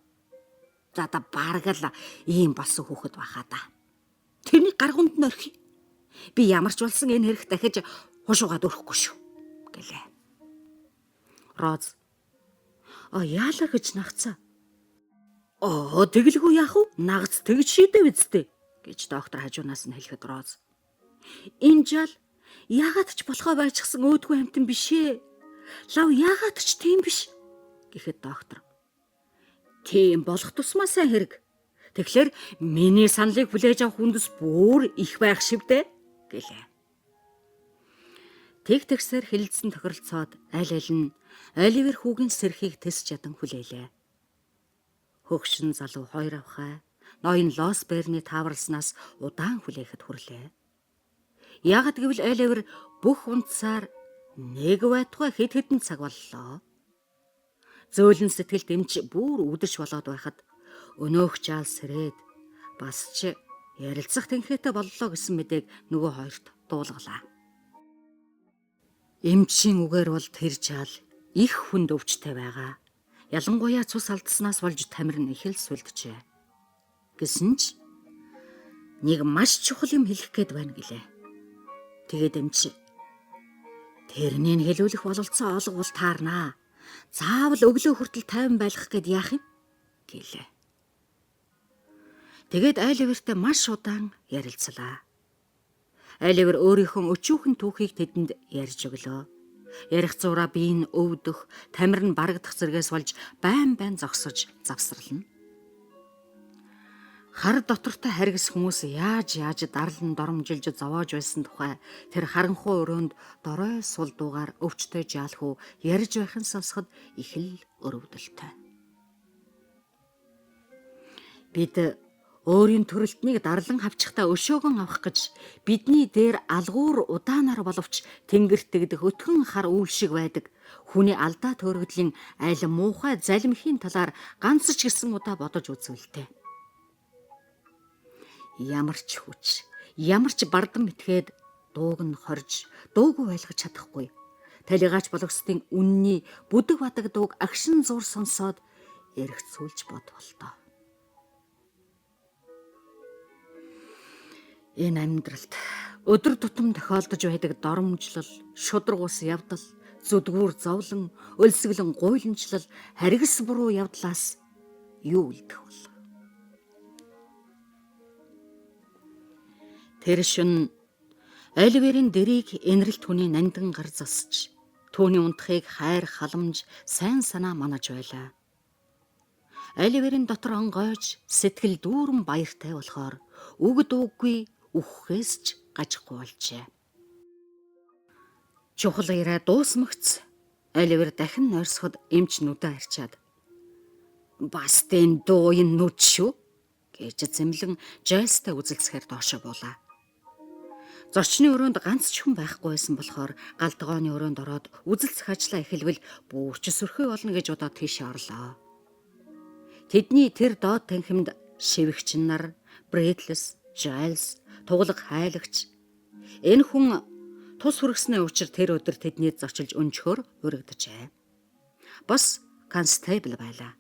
бараг л ийм болсон хүүхэд баха да. Тэрний гаргунд нь орхи. Би ямар ч болсон энэ хэрэг дахиж хушуугаад өрөхгүй шүү гэлээ. Роз яалаа гэж нагцаа. Тэгэлгүй яах вэ? Нагц тэгж шийдэв үсттэй гэж доктор хажуунаас нь хэлэхэд Роз энэ жал яагаад ч болохоо байчихсан өөдгүй амтан бишээ. Лав яагаад ч тийм биш гэхэд доктор тийм болох тусмаа сайн хэрэг. Тэгэхээр миний саналыг хүлээж авах хүндэс бүр их байх шивдэ гэлээ. Тэгсээр хэлэлцэн тохиролцоод аль нь Оливер хүүгийн сэрхийг тэс чадан хүлээлээ. Хөгшин залуу 2 авхай ноён Лос Берни тааварлснаас удаан хүлээхэд хүрлээ. Ягд гэвэл Оливер бүх унтсаар нэг байтугай хэд хэдэн цаг боллоо. Зөөлөн сэтгэл дэмж бүр үдэрч болоод байхад өнөөх жаал сэрээд бас ч ярилцах тэнхээтэй боллоо гэсэн мэдээг нөгөө хоёрт дуулгалаа. Эмчийн үгээр бол тэр жаал их хүнд өвчтэй байгаа. Ялангуяа цус алдснаас болж тамир нь их л сүлджээ. Гэсэн ч нэг маш чухал юм хэлэх гээд байна гэлээ. Тэгээд эмч тэрнийг хэлүүлэх бололцоо олго бол таарнаа. Заавал өглөө хүртэл 50 байлгах гээд яах юм гэлээ. Тэгээд Оливертэй маш удаан ярилцлаа. Оливер өөрийнхөө өчүүхэн түүхийг тэдэнд ярьж өглөө. Ярих зураа биеийн өвдөх, тамир нь барагдах зэрэгээс болж байн зогсож завсарлана. Хар дотортой харгас хүмүүс яаж дарлан доромжилж зовоож байсан тухай тэр харанхуй өрөөнд дорой сул дуугаар өвчтөй жаалхуу ярьж байхын сонсоход их л өрөвдөлтэй. Бид өөрийн төрөлтнийг дарлан хавчихтаа өшөөгөн авах гэж бидний дээр алгуур удаанаар боловч тэнгэрт тэгдэх өтгөн хар үйл шиг байдаг хүний алдаа төөрөгдлийн аль муухай залимхийн талаар ганц ч гэсэн удаа бодож үзвэл ямар ч хүч, ямар ч бардам итгээд дууг нь хорж, дуугүй байлгаж чадахгүй. Талигаач бологсдын үнний бүдэг бадаг дууг агшин зур сонсоод эргэцүүлж бодвол тоо. Энэ амьдралд өдөр тутам тохиолдож байдаг доромжлол, шудраг ус явдал, зүдгүүр зовлон, өлсгөлэн гуйламжлал, харгас буруу явдлаас юу үлдэх бол. Тэр шөнө Оливерийн дэрийг энэрэлт хүний нандин гар засч, түүний унтахыг хайр халамж сайн санаа манаж байлаа. Оливерийн дотор онгойж сэтгэл дүүрэн баяртай болохоор үгд үггүй үххээс ч гажихгүй болжээ. Чухал яриа дуусмагц Оливер дахин нойрсоход эмч нүдэ харчаад бас тэн дууын нүд шүү гэж зэмлэн Жайлстай үзэлцэхээр доошо буулаа. Зорчны өрөөнд ганц ч хүн байхгүй байсан болохоор галдгооны өрөөнд ороод үзэлцэх ажлаа эхэлвэл бүрч сөрхөө болно гэж удаад тийшээ орлоо. Тэдний тэр доод танхимд шивгчин нар, Брэдлэс, Жайлс, туглаг хайлагч. Энэ хүн тус хүргэсний учир тэр өдөр тэдний зочилж өнчхөр урагджээ. Бас констебл байлаа.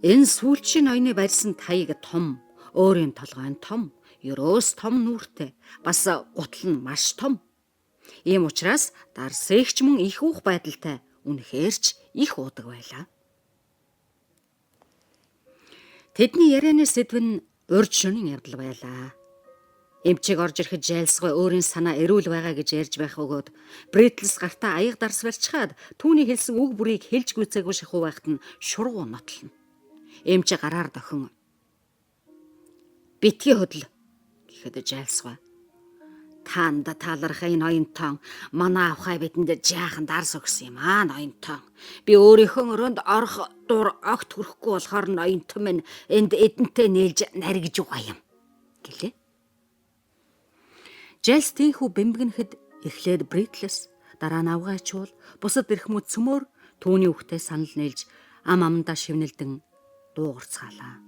Энэ сүүлчийн ноёны барьсан таяг том, өөрийн толгой нь том, ерөөс том нүртэй, бас гутал нь маш том. Ийм учраас дарсэгч мөн их ух байдалтай, үнэхээр ч их уудаг байлаа. Тэдний ярианы сэдв нь урд шөнийн явдал байлаа. Эмчиг орж ирэхэд Жайлсгой өөрийн санаа эрүүл байгаа гэж ярьж байх өгөөд Брэдлэс гартаа аяг дарс барьчихад түүний хэлсэн үг бүрийг хэлж гүйцээгүй шахуу байхад нь шургуу нотлно. Эмч гараар дохин битгий хөдөл гэхэд Жайлсгой таанда таалархаа энэ ноёнтон манай авхай бидэнд жаахан дарс өгсөн юм аа ноёнтон. Би өөрийнхөө өрөөнд орох дур огт хүрэхгүй болохоор ноёнтон минь энд эдэнтэй нээлж наригж байгаа юм гэлээ. Жайлс тийхүү бэмбэгнэхэд эхлээд Брэдлэс дараа нь авгаачвал бусад эрхмүүд цөмөр түүний үхтэй санал нээлж ам амдаа шивнэлдэн дуугарцгаалаа.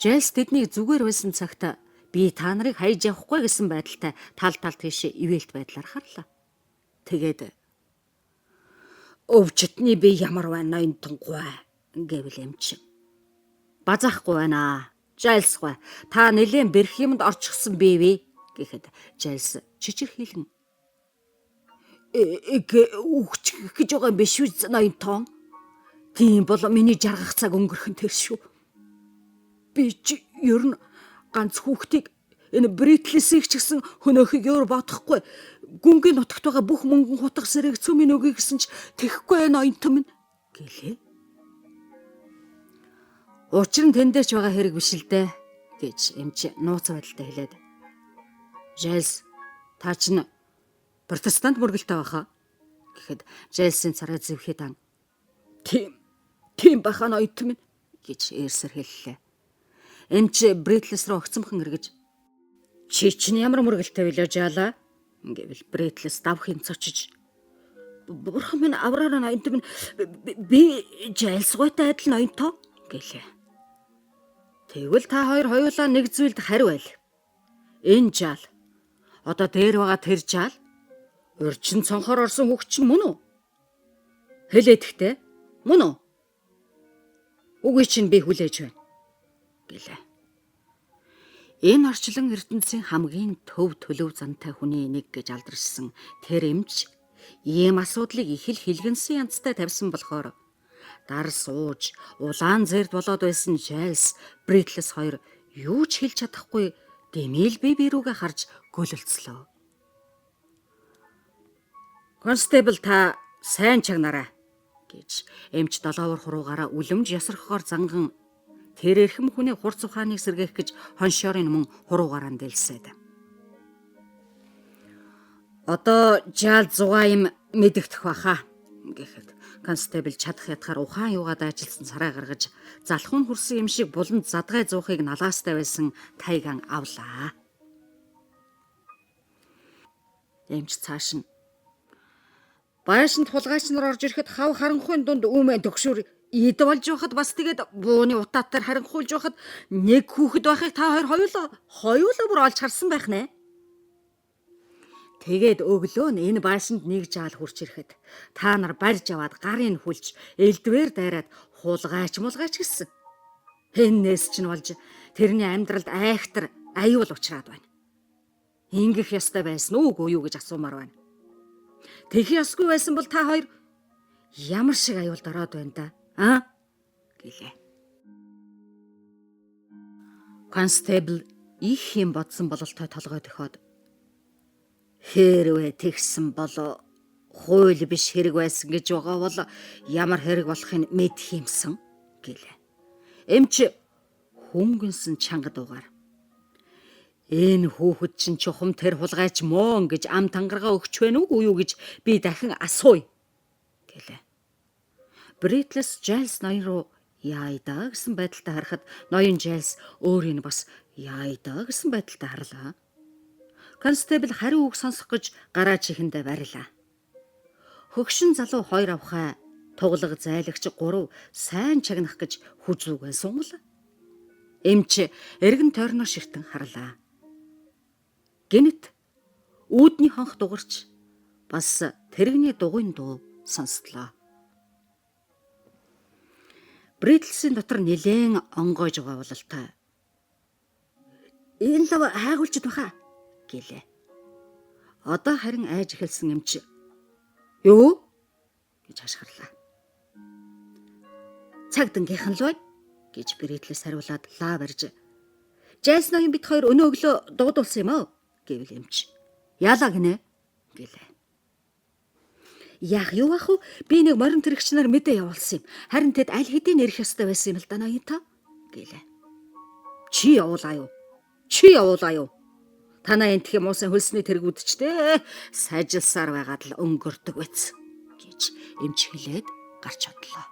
Жайлс тэднийг зүгээр байсан цагт би та нарыг хайж явахгүй гэсэн байдалтай тал тийшээ ивэлт байдлаар харлаа. Тэгээд өвчтний би ямар байна ноёнтонгой гэвэл эмч. Базаахгүй байна. Жайлсгой та нэлээд бэрх юмд орчихсон бивэ гэхэд Жайлс чичирхийлэн үхчих гэж байгаа юм биш үү ноёнтон? Тийм бол миний жаргах цаг өнгөрөх нь тэр шүү. Би ч ер нь ганц хүүхдийг энэ Брэдлэсийг ч гэсэн хөнөөхийг өөр бодохгүй. Гүнгийн нутагт байгаа бүх мөнгөн хутга сэрэг цөмийн өгье гэсэн ч тэхгүй ноёнтон минь гэлээ. Учир нь тэндээч байгаа хэрэг биш л дээ гэж эмч нууц байдалтай хэлээд. Жайлс та ч н протестант мөргөлтэй байхаа гэхэд Жайлсын царай зэвхий дан тийм баха ноёнтон минь гэж ээрсэр хэллээ. Эмч Брэдлэс рүү огцомхон эргэж чи чинь ямар мөргөлтэй билээ жаалаа гэвэл Брэдлэс давхын цочиж бурхан минь авраараа ноёнтон минь би Жайлсгойтой адил ноёнтоо гэлээ. Тэгвэл та хоёр хоёулаа нэг зүйлд хариу байл. Энэ жаал одоо дээр байгаа тэр жаал урьдчилан цонхоор орсон хөгч нь мөн үү? Хэлээдхтэй мөн үү? Үгүй чинь би хүлээж байна гэлээ. Энэ орчлон ертөнцийн хамгийн төв төлөв зантай хүний нэг гэж алдаршсан тэр эмч ийм асуудлыг их л хилгэнсэн янзтай тавьсан болохоор дарс ууж улаан зэрд болоод байсан Жайлс, Брэдлэс хоёр юу ч хэлж чадахгүй дэмэл бие биерүүгээ харж гөлөлцлөө. Констебл та сайн чагнараа гэж эмч долоовор хуруугаараа үлэмж ясархахоор занган тэр эрхэм хүний хурц ухааныг сэргээх гэж хоншоорын мөн хуруугаараа дэлсээд. Одоо жаал 6 юм мэдэгдэх баха гэхэд констебл чадах ятгаар ухаан юугаад ажилласан царай гаргаж залхуун хүрсэн юм шиг буланд задгай зуухыг налаастай байсан тайган авлаа. Эмч цааш нь байшин тулгайч нар орж ирэхэд хав харанхуйн дунд үүмэн төгшөр ид болж байхад бас тэгээд бууны утаатаар харанхуйлж байхад нэг хүүхэд байхыг та хоёулаа бүр олж харсан байх нэ. Тэгээд өглөө нь энэ байшинд нэг жаал хурч ирэхэд та нар барьж аваад гарын хүлж элдвээр дайраад хулгайч гэсэн. Хэннээс ч нь болж тэрний амьдралд айхтар аюул учраад байна. Ингэх ёстой байсан үгүй юу гэж асуумаар байна. Тэгэх ёсгүй байсан бол та хоёр ямар шиг аюулд ороод байна да? Гэлээ. Констебл их юм бодсон бололтой толгой дөхөөд хэрвээ тэгсэн бол хууль биш хэрэг байсан гэж байгаа бол ямар хэрэг болохыг мэдх юмсан гэлээ. Эмч хөнгөнсөн чанга дуугаар энэ хүүхэд чинь чухам тэр хулгайч моон гэж ам тангараа өгч байна уу юу гэж би дахин асууя гэлээ. Бритлс Жайлс ноён руу яайдаа гэсэн байдалтай харахад ноён Жайлс өөрийг бас яайдаа гэсэн байдалтай харлаа. Констебл хариу үг сонсох гэж гараа чихэндээ барилаа. Хөгшин залуу хоёр авхай туглаг зайлагч 3 сайн чагнах гэж хүзүүгээ сунгал. Эмч эргэн тойрноо ширтэн харлаа. Гэнэт үүдний хонх дугарч бас тэрэгний дугуйн дуу сонсдлоо. Бритлсийн дотор нэлээн онгойж байгаа бололтой. Энэ лав хайгуулчд баха гэлээ. Одоо харин айж эхэлсэн эмч юу гэж хашгирлаа. Цаг дангийнхан л бай гэж Бритлс хариулаад лаа барьж. Жайлс ноён бид хоёр өнөө өглөө дуудулсан юм аа гэвэл эмч. Яалаа гинэ гэлээ. Яах юу ах вэ? Би нэг морин тэрэгч нар мэдээ явуулсан юм. Харин тэд аль хэдийн ирэх ёстой байсан юм л да ноён та гэлээ. Чи явуулаа юу? Чи явуулаа юу? Танаа энтх юм уусан хөлсний тэргүүдчтэй сажилсаар байгаад л өнгөрдөг биз гэж эмч хэлээд гарч одлоо.